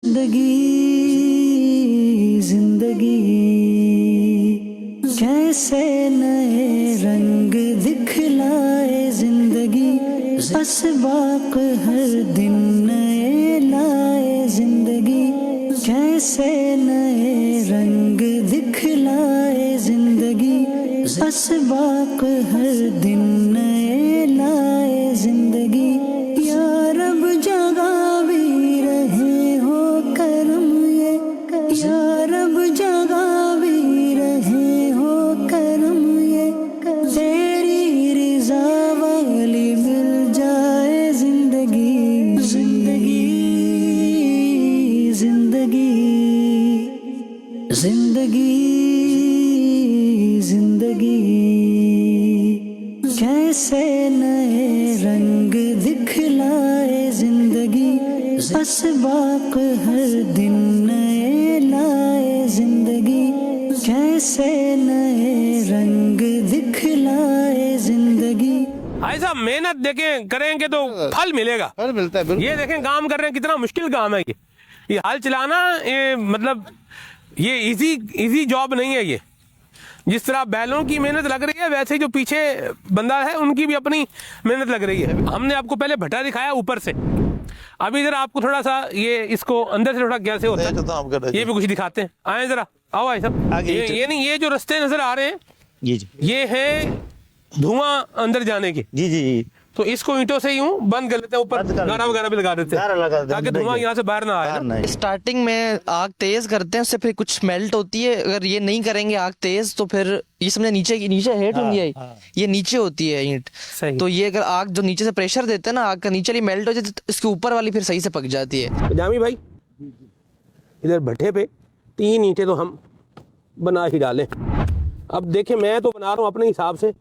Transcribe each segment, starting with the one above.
जिंदगी जिंदगी कैसे नए रंग दिखलाए जिंदगी, असबाक हर दिन नए लाए जिंदगी, कैसे नए रंग दिखलाए जिंदगी, असबाक हर दिन नए लाए जिंदगी। या रब जगा भी रहे हो करम ये, या रब जगा भी रहे हो करम ये, तेरी रिजा वाली मिल जाए जिंदगी। जिंदगी जिंदगी जिंदगी जिंदगी कैसे नए रंग दिखलाए जिंदगी, असबाक हर दिन नए लाए जिंदगी, कैसे नए रंग दिखलाए जिंदगी। भाई साहब मेहनत देखें करेंगे तो फल मिलेगा। फल मिलता है बिल्कुल। ये देखें काम कर रहे हैं, कितना मुश्किल काम है ये हल चलाना। ये मतलब ये इजी जॉब नहीं है। ये जिस तरह बैलों की मेहनत लग रही है, वैसे ही जो पीछे बंदा है उनकी भी अपनी मेहनत लग रही है। हमने आपको पहले भट्टा दिखाया ऊपर से, अभी जरा आपको थोड़ा सा ये इसको अंदर से थोड़ा कैसे होता है ये भी कुछ दिखाते हैं। आए जरा, आओ भाई साहब। ये नहीं, ये जो रास्ते नजर आ रहे हैं जी ये है धुआं अंदर जाने की। जी जी जी। तो इसको ईंटों से यूं बंद कर लेते हैं, ऊपर गारा वगैरह भी लगा देते हैं ताकि धुआं यहाँ से बाहर ना आए ना। स्टार्टिंग में आग तेज करते हैं, उससे फिर कुछ मेल्ट होती है। अगर ये नहीं करेंगे आग तेज तो फिर ये समझे नीचे हेट होंगी है, ये नीचे होती है ईंट। तो ये अगर आग जो नीचे से प्रेशर देते हैं ना, आग का नीचे वाली मेल्ट हो जाती है तो इसके ऊपर वाली फिर सही से पक जाती है। जामी भाई इधर भट्ठे पे 3 ईंटें तो हम बना ही डालें। अब देखें मैं तो बना रहा हूँ अपने हिसाब से,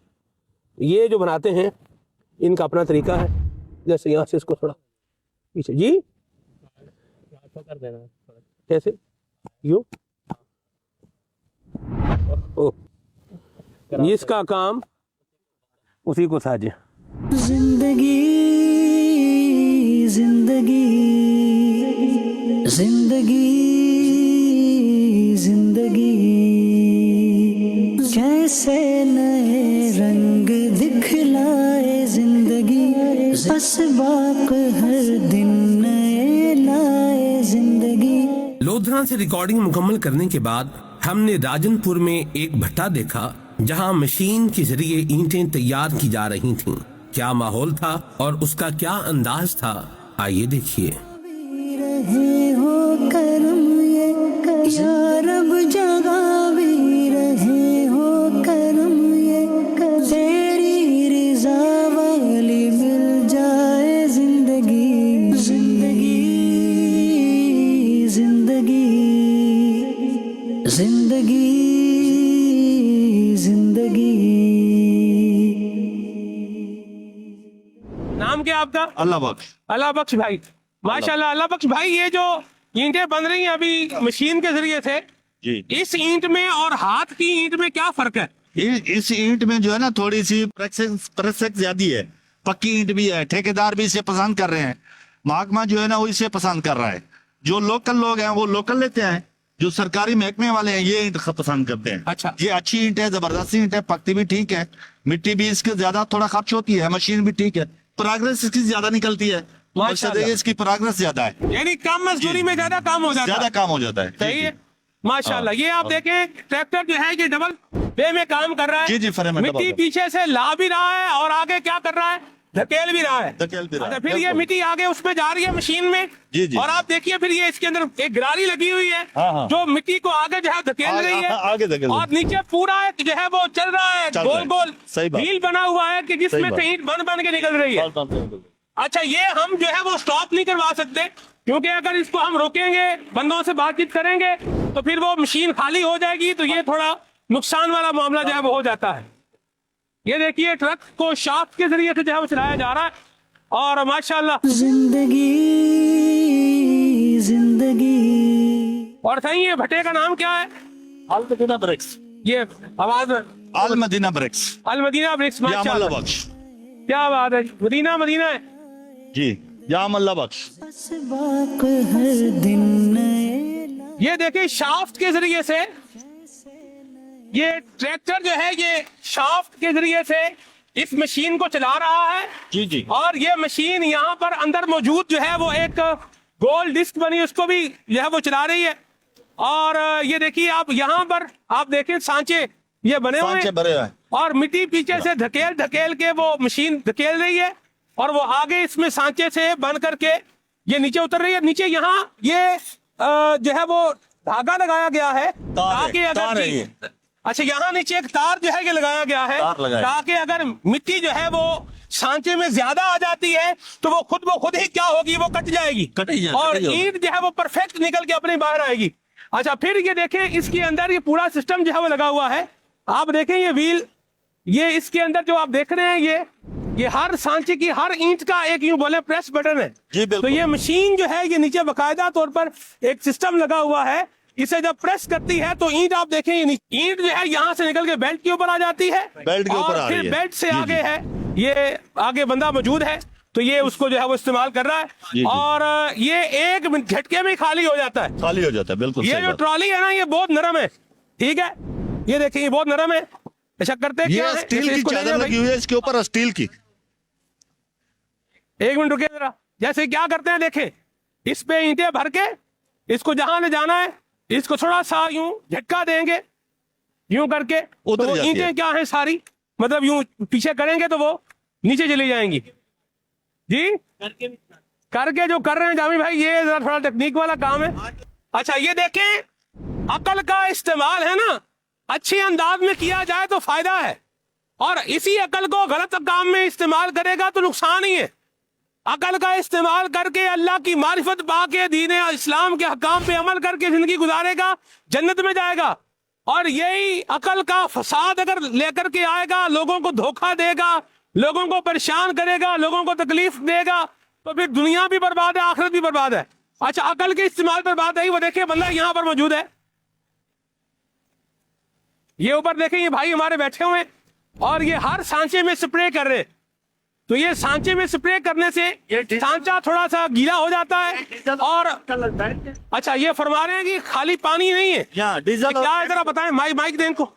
ये जो बनाते हैं इनका अपना तरीका है। जैसे यहाँ से इसको थोड़ा पीछे जी कर देना, कैसे यू इसका काम उसी को साझे। जिंदगी जिंदगी जिंदगी जिंदगी कैसे नए रंग दिखलाए जिंदगी, असबाक हर दिन नए लाए जिंदगी। लोधरा से रिकॉर्डिंग मुकम्मल करने के बाद हमने राजनपुर में एक भट्टा देखा जहां मशीन के जरिए ईंटें तैयार की जा रही थीं। क्या माहौल था और उसका क्या अंदाज था, आइए देखिए। रहे हो करम ये, या रब जगा भी रहे हो करम ये, तेरी रिजा वाली मिल जाए जिंदगी। जिंदगी जिंदगी जिंदगी जिंदगी। नाम क्या आपका? अल्लाह बख्श। अल्लाह बख्श भाई, माशाल्लाह। अल्लाह बख्श भाई, ये जो ईंटें बन रही हैं अभी मशीन के जरिए से जी, इस ईंट में और हाथ की ईंट में क्या फर्क है? इस ईंट में जो है ना थोड़ी सी प्रेशर ज्यादा है। पक्की ईंट भी है, ठेकेदार भी इसे पसंद कर रहे हैं, महकमा जो है ना वो इसे पसंद कर रहा है। जो लोकल लोग हैं वो लोकल लेते हैं, जो सरकारी महकमे वाले हैं ये ईंट पसंद करते हैं। अच्छा, ये अच्छी ईंट है, जबरदस्त ईंट है, पकती भी ठीक है, मिट्टी भी इसकी ज्यादा थोड़ा खर्च होती है, मशीन भी ठीक है, प्रोग्रेस इसकी ज्यादा निकलती है। माशाल्लाह। इसकी प्रोग्रेस ज्यादा है, यानी कम मजदूरी में ज्यादा काम हो जाता है। ज्यादा काम हो जाता है। सही है माशाल्लाह। ये आप देखें ट्रैक्टर जो है ये डबल वे में काम कर रहा है। जी जी, फ्रेम में मिट्टी डबल। पीछे से ला भी रहा है और आगे क्या कर रहा है, धकेल भी रहा है। धकेल भी रहा है, अच्छा, फिर ये बिल्कुल। मिट्टी आगे उसमें जा रही है मशीन में। जी जी। और आप देखिए फिर ये इसके अंदर एक गरारी लगी हुई है हाँ। जो मिट्टी को आगे जो है धकेल रही है। आगे धकेल, और नीचे पूरा एक जो है वो चल रहा है चल रहा गोल है। गोल सही बात। व्हील बना हुआ है कि जिसमें सही बात। से ईंट बन बन के निकल रही है। अच्छा, ये हम जो है वो स्टॉप नहीं करवा सकते, क्योंकि अगर इसको हम रोकेंगे, बंदों से बातचीत करेंगे तो फिर वो मशीन खाली हो जाएगी, तो ये थोड़ा नुकसान वाला मामला जो है वो हो जाता है। ये देखिए ट्रक को शाफ्ट के जरिए से जो है वो चलाया जा रहा है और माशाल्लाह जिंदगी जिंदगी। और सही है, भट्टे का नाम क्या है? अल मदीना ब्रिक्स। ये आवाज अल मदीना ब्रिक्स। अल मदीना ब्रिक्स। या अल्लाह माशाल्लाह, बख्श। क्या बात है, मदीना मदीना है जी या अल्लाह बख्श। असबाक हर दिन नए ये देखिए शाफ्ट के जरिए से, ये ट्रैक्टर जो है ये शाफ्ट के जरिए से इस मशीन को चला रहा है। जी जी। और ये मशीन यहाँ पर अंदर मौजूद जो है वो एक गोल डिस्क बनी, उसको भी जो है वो चला रही है। और ये देखिए आप यहाँ पर आप देखें सांचे ये बने हुए सांचे भरे हुए हैं। और मिट्टी पीछे से धकेल धकेल के वो मशीन धकेल रही है और वो आगे इसमें सांचे से बन करके ये नीचे उतर रही है। नीचे यहाँ ये जो है वो धागा लगाया गया है ताकि अगर अच्छा यहाँ नीचे एक तार जो है ये लगाया गया है ताकि अगर मिट्टी जो है वो सांचे में ज्यादा आ जाती है तो वो खुद ही क्या होगी, वो कट जाएगी और ईंट जो है वो परफेक्ट निकल के अपने बाहर आएगी। अच्छा फिर ये देखें इसके अंदर ये पूरा सिस्टम जो है वो लगा हुआ है। आप देखें ये व्हील, ये इसके अंदर जो आप देख रहे हैं ये हर सांचे की हर ईंट का एक यूं बोले प्रेस बटन है। तो ये मशीन जो है ये नीचे बाकायदा तौर पर एक सिस्टम लगा हुआ है, इसे जब प्रेस करती है तो ईंट आप देखें ये ईंट जो है यहाँ से निकल के बेल्ट के ऊपर आ जाती है, बेल्ट के ऊपर और फिर बेल्ट से आगे है ये आगे बंदा मौजूद है तो ये उसको जो है वो इस्तेमाल कर रहा है और ये एक झटके में खाली हो जाता है, बिल्कुल। ये जो ट्रॉली है ना ये बहुत नरम है, ठीक है, ये देखिए ये बहुत नरम है। अच्छा करते क्या है, स्टील की चादर लगी हुई है इसके ऊपर, स्टील की। एक मिनट रुकिए जरा, जैसे क्या करते हैं देखें, इस पे ईंटें भर के इसको जहां ले जाना है इसको थोड़ा सा यूं झटका देंगे यूं करके तो वो ईंटें क्या है सारी मतलब यूं पीछे करेंगे तो वो नीचे चली जाएंगी। जी करके जो कर रहे हैं जामी भाई ये जरा थोड़ा टेक्निक वाला काम है। अच्छा ये देखें अकल का इस्तेमाल है ना अच्छे अंदाज में किया जाए तो फायदा है और इसी अकल को गलत काम में इस्तेमाल करेगा तो नुकसान ही है। अकल का इस्तेमाल करके अल्लाह की मारिफत पाके दीन इस्लाम के हकाम पे अमल करके जिंदगी गुजारेगा जन्नत में जाएगा। और यही अकल का फसाद अगर लेकर के आएगा, लोगों को धोखा देगा, लोगों को परेशान करेगा, लोगों को तकलीफ देगा तो फिर दुनिया भी बर्बाद है आखिरत भी बर्बाद है। अच्छा अकल के इस्तेमाल पर बात है, वो देखिए बंदा यहाँ पर मौजूद है, ये ऊपर देखें ये भाई हमारे बैठे हुए और ये हर सांचे में स्प्रे कर रहे, तो ये सांचे में स्प्रे करने से सांचा थोड़ा सा गीला हो जाता है। और अच्छा ये फरमा रहे हैं कि खाली पानी नहीं है, डीजल क्या है जरा बताएं, माइक दें इनको।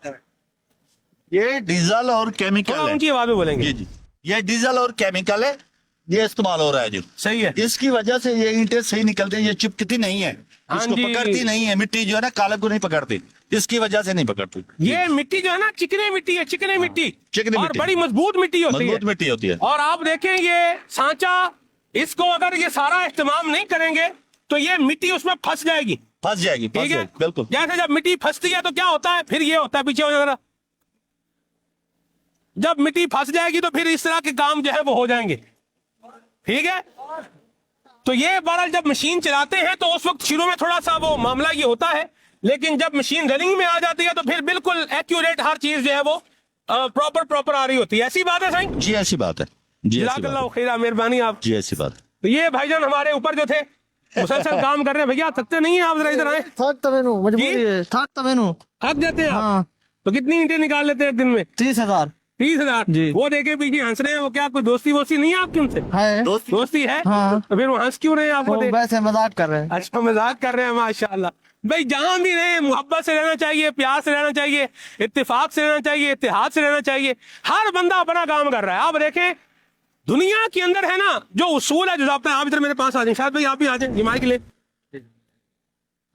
ये डीजल और केमिकल है, उनकी आवाज में बोलेंगे। जी ये डीजल और केमिकल है, ये इस्तेमाल हो रहा है जी। सही है, इसकी वजह से ये ईंटें सही निकलती है, ये चिपकती नहीं है, इसको पकड़ती नहीं है, मिट्टी जो है ना काले को नहीं पकड़ती, इसकी वजह से नहीं पकड़ती। ये मिट्टी जो है ना चिकनी मिट्टी है, चिकनी मिट्टी और बड़ी मजबूत मिट्टी होती है। और आप देखें ये सांचा, इसको अगर ये सारा इस्तेमाल नहीं करेंगे तो ये मिट्टी उसमें फंस जाएगी, ठीक है बिल्कुल। जैसे जब मिट्टी फंसती है तो क्या होता है, फिर ये होता है पीछे हो जरा, जब मिट्टी फंस जाएगी तो फिर इस तरह के काम जो है वो हो जाएंगे, ठीक है। तो ये बहरहाल जब मशीन चलाते हैं तो उस वक्त शुरू में थोड़ा सा वो मामला ये होता है, लेकिन जब मशीन रनिंग में आ जाती है तो फिर बिल्कुल एक्यूरेट हर चीज जो है वो प्रॉपर आ रही होती है। ऐसी बात है साईं जी, ऐसी बात है जी, जज़ाकल्लाहु खैरा, मेहरबानी आप जी, ऐसी बात। तो ये भाईजान हमारे ऊपर जो थे मुसलसल काम कर रहे हैं, भैया थकते नहीं है आप, जरा इधर आए। थक जाते हैं आप? तो कितनी ईंटें निकाल लेते हैं एक दिन में? 30,000 जी। वो देखे पीछे हंस रहे हैं, वो क्या कोई दोस्ती वोस्ती नहीं है आपकी उनसे? है दोस्ती है। हाँ। तो फिर वो हंस क्यों रहे हैं आपको? वैसे मजाक कर रहे हैं। अच्छा मजाक कर रहे हैं, माशाल्लाह। भाई जहां भी रहे मोहब्बत से रहना चाहिए, प्यार से रहना चाहिए, इत्तेफाक से रहना चाहिए, इत्तेहाद से रहना चाहिए। हर बंदा अपना काम कर रहा है। आप देखें दुनिया के अंदर है ना जो उसूल है, जो आप इधर मेरे पास आ जाए, शायद भाई आप भी आ जाए ये माइक ले।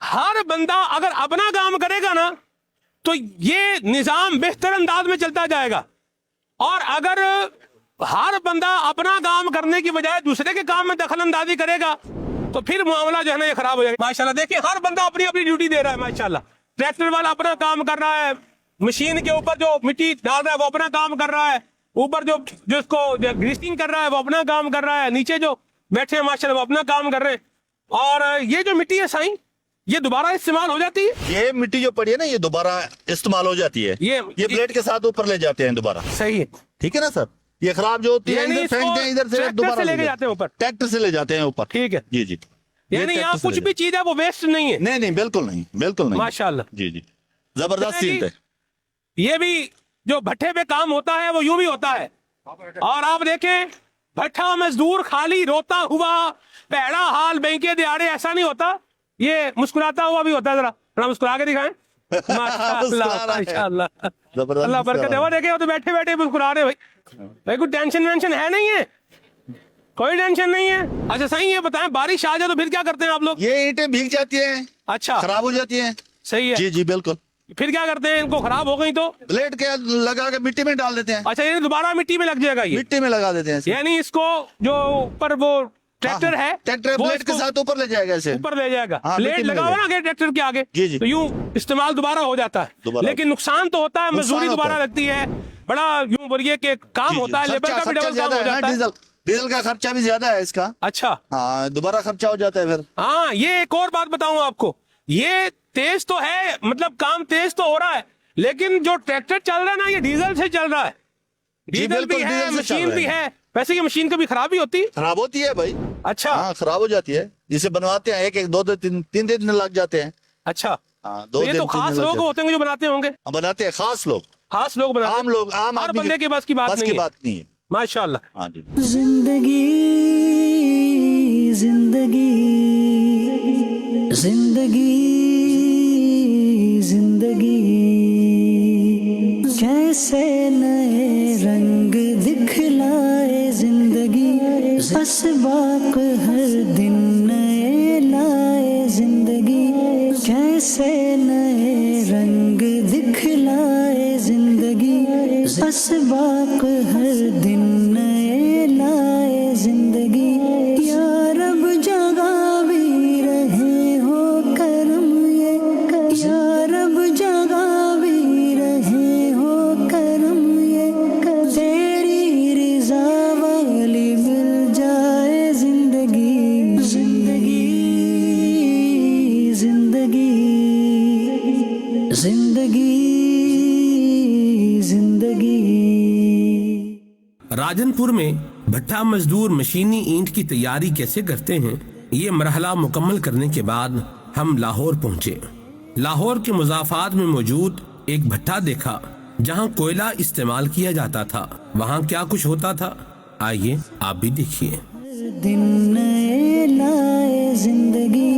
हर बंदा अगर अपना काम करेगा ना तो ये निजाम बेहतर अंदाज में चलता जाएगा, और अगर हर बंदा अपना काम करने की बजाय दूसरे के काम में दखल अंदाजी करेगा तो फिर मामला जो है ना ये खराब हो जाएगा। माशाल्लाह देखिए हर बंदा अपनी अपनी ड्यूटी दे रहा है माशाल्लाह। ट्रैक्टर वाला अपना काम कर रहा है, मशीन के ऊपर जो मिट्टी डाल रहा है वो अपना काम कर रहा है, ऊपर जो इसको ग्रीसिंग कर रहा है वो अपना काम कर रहा है, नीचे जो बैठे हैं माशाल्लाह वो अपना काम कर रहे हैं। और ये जो मिट्टी है साईं ये दोबारा इस्तेमाल हो जाती है, ये मिट्टी जो पड़ी है ना ये दोबारा इस्तेमाल हो जाती है, ये ब्लेड के साथ ऊपर ले जाते हैं दोबारा। सही है, ठीक है ना सर। ये खराब जो होती है इधर फेंकते हैं, इधर से दोबारा लेके जाते हैं ऊपर, ट्रैक्टर से ले जाते हैं ऊपर। ठीक है जी जी, यानी यहाँ कुछ भी चीज है वो वेस्ट नहीं है। नहीं बिल्कुल नहीं, बिल्कुल नहीं माशाल्लाह। जी जी जबरदस्त चीज है। ये भी जो भट्ठे पे काम होता है वो यूं भी होता है। और आप देखें भट्ठा मजदूर खाली रोता हुआ पैड़ा हाल बैंके दिहाड़े ऐसा नहीं होता, ये मुस्कुराता हुआ भी होता है। जरा थोड़ा मुस्कुरा के दिखाएं। माशाअल्लाह माशाअल्लाह, अल्लाह बरकत है। वो देखे वो तो बैठे बैठे मुस्कुरा रहे भाई कोई टेंशन वेंशन है नहीं है, कोई टेंशन नहीं है। अच्छा सही है, बताएं बारिश आ जाए तो फिर क्या करते हैं आप लोग? ये ईंटें भीग जाती हैं, अच्छा खराब हो जाती हैं। सही है। जी जी बिल्कुल। फिर क्या करते हैं इनको, खराब हो गई तो? ब्लेड के लगा के मिट्टी में डाल देते हैं। अच्छा ये दोबारा मिट्टी में लग जाएगा ये? मिट्टी में लगा देते हैं। यानी इसको जो ऊपर वो ट्रैक्टर है, ट्रैक्टर वो ब्लेड के इसको साथ ऊपर ले जाएगा ऐसे, ऊपर ले जाएगा। हाँ, ब्लेड मिट्टी में लगा ले हुआ ना आगे ट्रैक्टर के आगे, जी, जी। तो यूं इस्तेमाल दोबारा हो जाता है, दोबारा। लेकिन नुकसान तो होता है, नुकसान मजदूरी होता दोबारा है। लगती है, बड़ा यूं बोलिए कि काम होता है, लेबर का भी डबल काम हो जाता है। डीजल डीजल का खर्चा भी ज्यादा है इसका। अच्छा हाँ दोबारा खर्चा हो जाता है फिर। हाँ, ये एक और बात बताऊं आपको, ये तेज तो है, मतलब काम तेज तो हो रहा है, लेकिन जो ट्रैक्टर चल रहा है ना ये डीजल से चल रहा है। जी, डीजल भी बिल्कुल, है, डीजल से चल मशीन रहा भी है। है। वैसे की मशीन कभी खराबी होती? खराब होती है भाई। अच्छा हाँ खराब हो जाती है, जिसे बनवाते हैं एक एक दो दो तीन तीन दिन लग जाते हैं। अच्छा, हाँ तो ये तो खास लोग होते हैं जो बनाते होंगे, बनाते हैं खास लोग, खास लोग बनाते हैं। आम लोग, आम हर आदमी बंदे के बस की बात नहीं है। नहीं है। माशाल्लाह। हाँ जी। जिंदगी जिंदगी जिंदगी जिंदगी कैसे नए रंग दिखलाए जिंदगी, असबाक हर दिन नए लाए जिंदगी, कैसे नए रंग दिखलाए जिंदगी, असबाक हर दिन नए लाए जिंदगी। या रब जगा भी रहे हो करम ये, या रब जगा भी रहे हो करम ये, तेरी रिजा वाली मिल जाए जिंदगी। जिंदगी जिंदगी जिंदगी जिंदगी। राजनपुर में भट्ठा मजदूर मशीनी ईंट की तैयारी कैसे करते हैं, ये मरहला मुकम्मल करने के बाद हम लाहौर पहुंचे। लाहौर के मुजाफात में मौजूद एक भट्ठा देखा जहां कोयला इस्तेमाल किया जाता था। वहां क्या कुछ होता था, आइए आप भी देखिए। दिन नए लाए जिंदगी,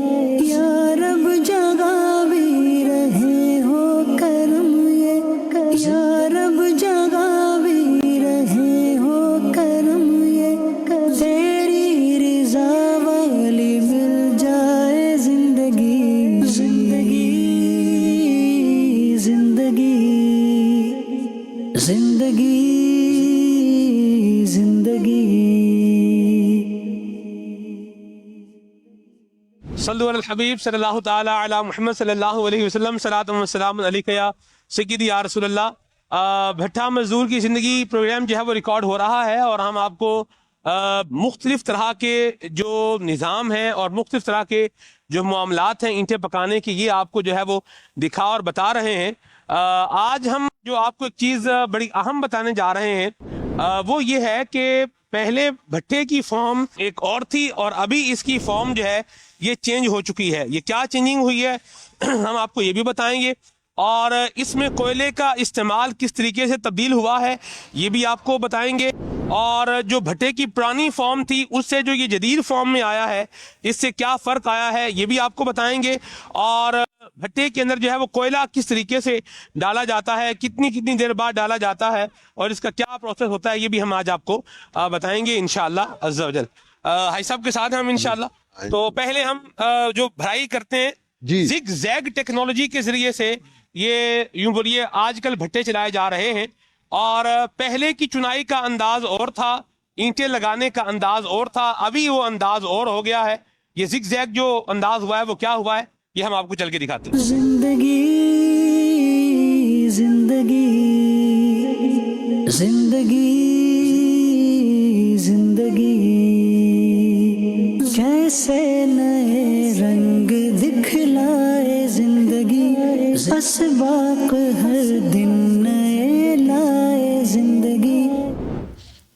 या रब जगा भी रहे हो करम ये, या रब जगा भी रहे हो करम ये, तेरी रिजा वाली मिल जाए जिंदगी। जिंदगी जिंदगी जिंदगी जिंदगी। सल्लु अलल हबीब सल्लल्लाहु ताला अला मुहम्मद सल्लल्लाहु अलैहि वसल्लम, सलातु व सलाम अलैका या सय्यदी या रसूल अल्लाह। भट्ठा मजदूर की ज़िंदगी प्रोग्राम जो है वो रिकॉर्ड हो रहा है और हम आपको मुख्तलिफ तरह के जो निज़ाम हैं और मुख्तलिफ तरह के जो मामलात हैं ईंटें पकाने की, ये आपको जो है वो दिखा और बता रहे हैं। आज हम जो आपको एक चीज़ बड़ी अहम बताने जा रहे हैं वो ये है कि पहले भट्टे की फॉर्म एक और थी और अभी इसकी फॉर्म जो है ये चेंज हो चुकी है। ये क्या चेंजिंग हुई है हम आपको ये भी बताएंगे, और इसमें कोयले का इस्तेमाल किस तरीके से तब्दील हुआ है ये भी आपको बताएंगे, और जो भट्टे की पुरानी फॉर्म थी उससे जो ये जदीद फॉर्म में आया है इससे क्या फ़र्क आया है ये भी आपको बताएंगे, और भट्टे के अंदर जो है वो कोयला किस तरीके से डाला जाता है, कितनी कितनी देर बाद डाला जाता है और इसका क्या प्रोसेस होता है, ये भी हम आज आपको बताएंगे इंशाअल्लाह अज़्ज़ा वजल। हाई साहब के साथ हैं हम इंशाअल्लाह। तो पहले हम जो भराई करते हैं जिग जैग टेक्नोलॉजी के जरिए से, ये यूं बोलिए आजकल भट्टे चलाए जा रहे हैं, और पहले की चुनाई का अंदाज और था, ईंटें लगाने का अंदाज और था, अभी वो अंदाज और हो गया है। ये जिग जैग जो अंदाज हुआ है वो क्या हुआ है ये हम आपको चल के दिखाते हैं। जिंदगी जिंदगी जिंदगी जिंदगी, कैसे नए रंग दिखलाए जिंदगी, असबाक हर दिन नए लाए जिंदगी।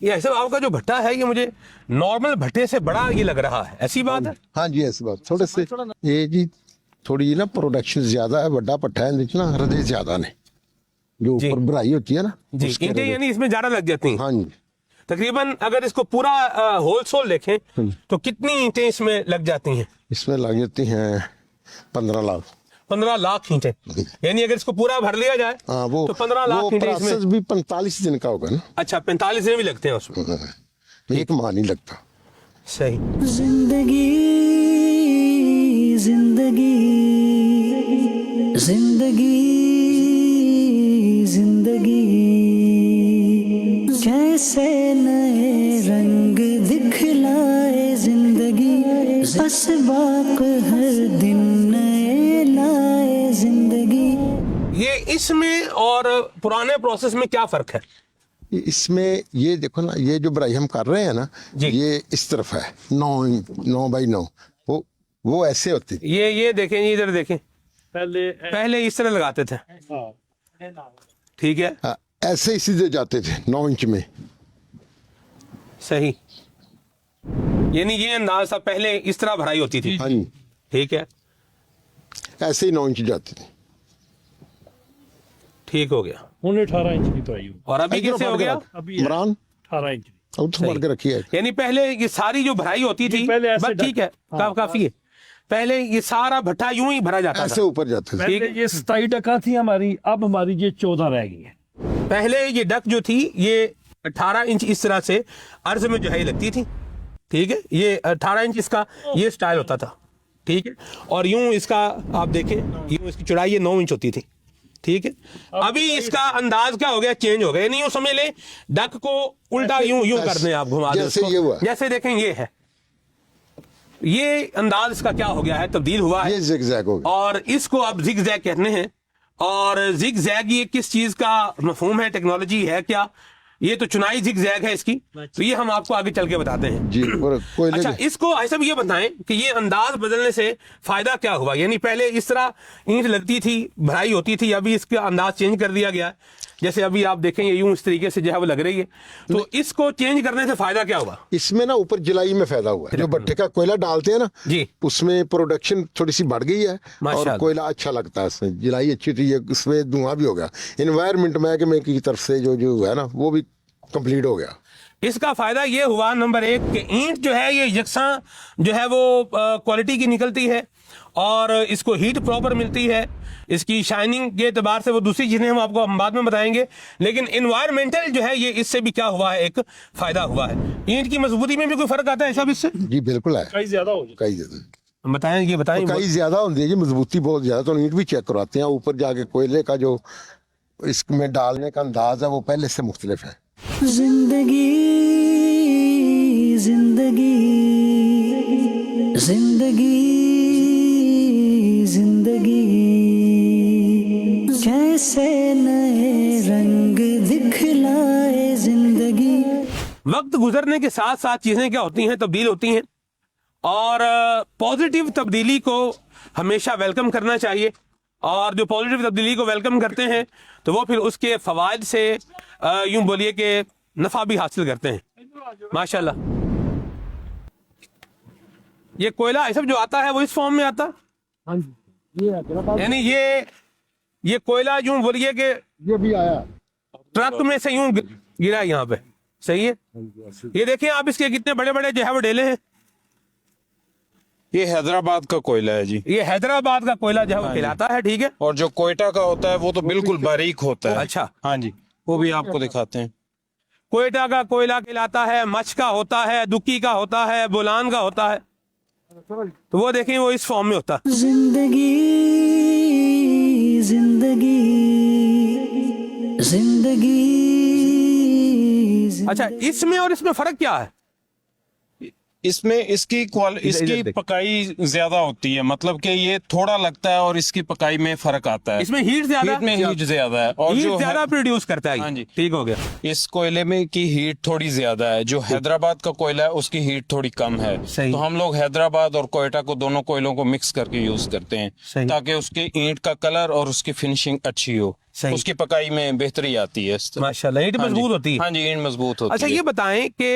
ये ऐसे आपका जो भट्टा है ये मुझे नॉर्मल भट्टे से बड़ा ये लग रहा है, ऐसी बात है? हाँ जी ऐसी बात, थोड़े से ये जी थोड़ी ना प्रोडक्शन ज्यादा है, बड़ा पट्टा है ना, हृदय ज्यादा ने जो जी। ऊपर भराई होती है ना जी, उसके ईंटें हृदय। यानी इसमें ज्यादा लग जाती हैं। हाँ जी तकरीबन अगर इसको पूरा होलसेल देखें तो कितनी ईंटें इसमें लग जाती हैं? इसमें लग जाती हैं 15 लाख। 15 लाख ईंटें, यानी अगर इसको पूरा भर लिया जाए हाँ, वो तो 15 लाख ईंटें प्रोसेस इसमें। भी 45 दिन का होगा ना। अच्छा, 45 दिन भी लगते हैं उसमें। एक माह नहीं लगता। सही। जिंदगी जिंदगी जिंदगी जिंदगी कैसे नए रंग दिखलाए जिंदगी, असबाक हर दिन नए लाए जिंदगी। ये इसमें और पुराने प्रोसेस में क्या फर्क है? इसमें ये देखो ना, ये जो बढ़ाई हम कर रहे हैं ना, जी। ये इस तरफ है 9 बाई 9, वो ऐसे होती। ये देखें, ये इधर देखें, पहले इस तरह लगाते थे, ठीक है, हाँ, ऐसे ही सीधे जाते थे 9 इंच में। सही। यानी ये अंदाज था, पहले इस तरह भराई होती थी, हाँ जी, ठीक है, ऐसे ही 9 इंच जाते थे। ठीक हो गया। 18 इंच की तो आई हूँ। और अभी कैसे हो गया? अभी इमरान 18 इंच की। अब तो मार के रखी है। यानी पहले ये सारी जो भराई होती थी, पहले ऐसे बस ठीक है, काफी है, पहले ये सारा भट्ठा यूं ही भरा जाता ऐसे था। ऊपर जाते थे। पहले ये 27% थी हमारी, अब हमारी ये 14 रह गई है। पहले ये डक जो थी ये 18 इंच इस तरह से अर्ज में जो है ये लगती थी, ठीक है, ये 18 इंच इसका ये स्टाइल होता था, ठीक है, और यूं इसका आप देखें, यूं इसकी चौड़ाई ये 9 इंच होती थी, ठीक है। अभी इसका अंदाज क्या हो गया, चेंज हो गया, यानी यूं समझ ले डक को उल्टा यूं कर दें आप, घुमा दें जैसे उसको। ये हुआ। जैसे देखें ये है, ये अंदाज इसका क्या हो गया है, तब्दील हुआ है, ये जिगजैग हो गया। और इसको आप जिग-जैग कहते हैं। और जिग-जैग ये किस चीज का मफहूम है, टेक्नोलॉजी है क्या? ये तो चुनाई जिग-जैग है इसकी, तो ये हम आपको आगे चल के बताते हैं जी, और कोयले अच्छा, के- इसको ऐसा भी ये बताएं कि ये अंदाज बदलने से फायदा क्या हुआ? यानी पहले इस तरह ईंट लगती थी, भराई होती थी, अभी इसका अंदाज चेंज कर दिया गया है। जैसे अभी आप देखेंगे यूं इस तरीके से जो है वो लग रही है, तो इसको चेंज करने से फायदा क्या हुआ? इसमें ना ऊपर जुलाई में फायदा हुआ है। जो भट्टे का कोयला डालते हैं ना जी। उसमें प्रोडक्शन थोड़ी सी बढ़ गई है, और माशाल्लाह। कोयला अच्छा लगता है इसमें। जुलाई अच्छी थी, ये इसमें धुआं भी हो गया। इन्वायरमेंट महकमे की तरफ से जो है ना वो भी कंप्लीट हो गया। इसका फायदा ये हुआ, नंबर 1 कि ईंट जो है ये यकसा जो है वो क्वालिटी की निकलती है, और इसको हीट प्रॉपर मिलती है, इसकी शाइनिंग के एतबार से। वो दूसरी चीजें हम बाद में बताएंगे, लेकिन इन्वायरमेंटल जो है ये इससे भी क्या हुआ है, एक फायदा हुआ है। ईंट की मजबूती में भी कोई फर्क आता है सब इससे? जी बिल्कुल है, कई ज्यादा हो जाए। कई ज्यादा, बताएं, ये बताएं। कई ज्यादा होती है जी, मजबूती बहुत ज्यादा। तो ईंट भी चेक करवाते हैं ऊपर जाके। कोयले का जो इसमें डालने का अंदाज है वो पहले से मुख्तलिफ है। जिंदगी जिंदगी जिंदगी जिंदगी कैसे नए रंग दिखलाए जिंदगी। वक्त गुजरने के साथ साथ चीजें क्या होती हैं, तब्दील होती हैं, और पॉजिटिव तब्दीली को हमेशा वेलकम करना चाहिए। और जो पॉजिटिव तब्दीली को वेलकम करते हैं तो वो फिर उसके फवायद से यूं बोलिए कि नफा भी हासिल करते हैं। माशाल्लाह, ये कोयला सब जो आता है वो इस फॉर्म में आता, हाँ जी, ये हैदराबाद यानी ये कोयला यूं बोलिए कि ये भी आया ट्रक में से यूं गिरा है यहाँ पे, सही है। ये देखिए आप, इसके कितने बड़े बड़े जो है वो डेले हैं। ये हैदराबाद का कोयला है जी। ये हैदराबाद का कोयला जो है वो खिलाता है, ठीक है। और जो कोयटा का होता है वो तो बिल्कुल बारीक होता है। अच्छा। हाँ जी, वो भी आपको दिखाते हैं। कोयटा का कोयला खिलाता है, मच का होता है, दुक्की का होता है, बोलान का होता है, तो वो देखें वो इस फॉर्म में होता है। जिंदगी जिंदगी जिंदगी अच्छा, इसमें और इसमें फर्क क्या है? इसमें इसकी देख। पकाई ज्यादा होती है, मतलब कि ये थोड़ा लगता है और इसकी पकाई में फर्क आता है। इसमें हीट ज्यादा, हीट में हीट ज्यादा है, और हीट जो ज्यादा प्रोड्यूस करता है। हाँ जी। ठीक हो गया। इस कोयले में की हीट थोड़ी ज्यादा है। जो हैदराबाद का कोयला है उसकी हीट थोड़ी कम है। सही। तो हम लोग हैदराबाद और कोयटा को, दोनों कोयलों को मिक्स करके यूज करते हैं, सही। ताकि उसकी ईंट का कलर और उसकी फिनिशिंग अच्छी हो, सही। उसकी पकाई में बेहतरी आती है। माशाल्लाह, ईंट हाँ जी। मजबूत होती है। हाँ जी, ईंट मजबूत होती अच्छा, है। ये बताएं कि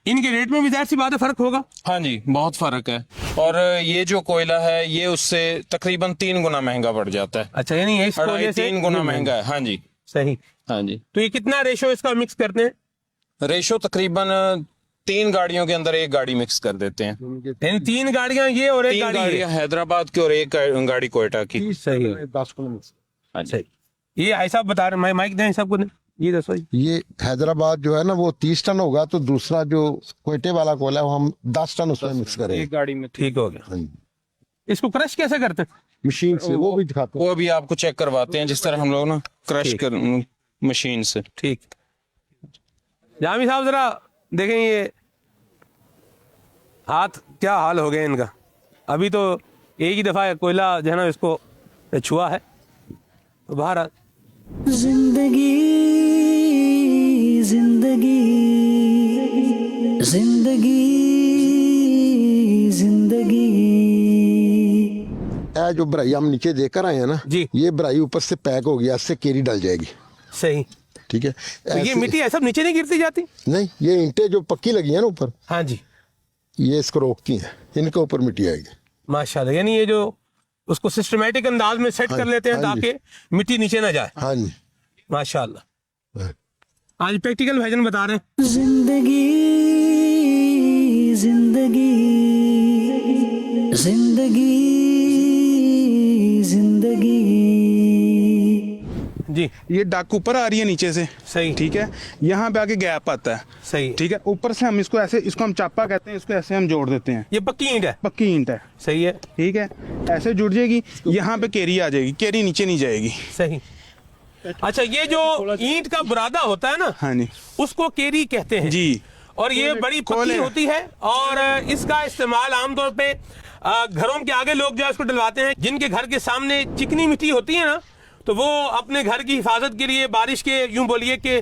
इनके रेट में भी जाहिर सी बात है फर्क होगा। हाँ जी, बहुत फर्क है। और ये जो कोयला है ये उससे तकरीबन 3 गुना महंगा पड़ जाता है। अच्छा, यानी इस कोयले से 3 गुना महंगा है। हाँ जी, सही। हाँ जी। तो ये कितना रेशो इसका मिक्स करते हैं? रेशो तकरीबन 3 गाड़ियों के अंदर 1 गाड़ी मिक्स कर देते हैं। यानी 3 गाड़ियां ये और 1 3 गाड़ी ये। गाड़ियां हैदराबाद की और 1 गाड़ी कोयटा की। सही है। 10 किलोमीटर। अच्छा, ये ऐसा बता रहे, माइक दें सबको, ये दसो जी। ये हैदराबाद जो है ना वो 30 टन होगा, तो दूसरा जो कोयटे वाला कोयला वो हम 10 टन उसमें मिक्स करेंगे। 1 गाड़ी में। ठीक हो गया। हाँ जी। इसको क्रश कैसे करते हैं? मशीन से वो भी दिखाते हैं। वो भी आपको चेक करवाते हैं, जिस तरह हम लोग ना क्रश कर मशीन से। ठीक। जामी साहब जरा देखें, ये हाथ क्या हाल हो गया इनका। अभी तो एक ही दफा कोयला जो है ना इसको छुआ है, तो बाहर जिंदगी जिंदगी जिंदगी जिंदगी। जो भराई हम नीचे देकर आए हैं ना जी। ये भराई ऊपर से पैक हो गया, इससे केरी डल जाएगी। सही। ठीक है। तो ये मिट्टी ऐसा नीचे नहीं गिरती जाती? नहीं, ये ईंटें जो पक्की लगी है ना ऊपर, हाँ जी, ये इसको रोकती हैं, इनके ऊपर मिट्टी आएगी। माशाल्लाह। यानी ये जो उसको सिस्टमेटिक अंदाज में सेट कर लेते हैं हाँ जी। ताकि मिट्टी नीचे ना जाए। हाँ जी। माशाल्लाह। हाँ। आज प्रैक्टिकल भाईजान बता रहे हैं। जिंदगी जिंदगी जिंदगी जिंदगी। जी ये डक ऊपर आ रही है नीचे से। सही। ठीक है, यहाँ पे आके गैप आता है। सही। ठीक है, ऊपर से हम इसको ऐसे, इसको हम चापा कहते हैं, इसको ऐसे हम जोड़ देते हैं। ये पक्की ईंट है। पक्की ईंट है। सही है। ठीक है, ऐसे जुड़ जाएगी, यहाँ पे केरी आ जाएगी, केरी नीचे नहीं जाएगी। सही। अच्छा, ये जो ईंट का बुरादा होता है ना, हाँ जी, उसको केरी कहते हैं जी। और ये बड़ी पतली होती है और इसका इस्तेमाल आमतौर पे घरों के आगे लोग जो है इसको डलवाते हैं। जिनके घर के सामने चिकनी मिट्टी होती है ना, तो वो अपने घर की हिफाजत के लिए, बारिश के यूं बोलिए कि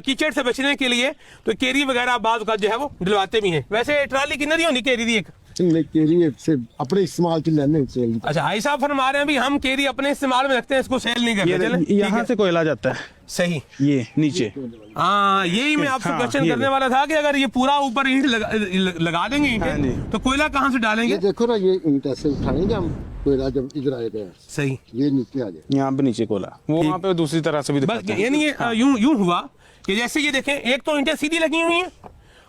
कीचड़ से बचने के लिए, तो केरी वगैरह बाज़ का जो है वो डलवाते भी हैं। वैसे ट्राली कितनी दी होनी केरी दी एक? केरी से अपने इस्तेमाल के लेने से। अच्छा, भाई साहब फरमा रहे हैं भी हम केरी अपने इस्तेमाल में रखते हैं, इसको सेल नहीं करते। यहाँ से कोयला जाता है। सही। ये नीचे। हाँ, यही मैं आपसे क्वेश्चन करने वाला था कि अगर ये पूरा ऊपर ईंट लगा देंगे हाँ जी। ईंटें, तो कोयला कहाँ से डालेंगे? ये देखो ना, ये ईंट ऐसे उठाएंगे हम, कोयला जब इधर आएगा सही, ये नीचे आ जाए, यहाँ पे नीचे कोयला, वो वहाँ पे दूसरी तरह से भी बस दिखाता है। यानी ये यूं हुआ कि जैसे ये देखें, एक तो ईंटें सीधी लगी हुई हैं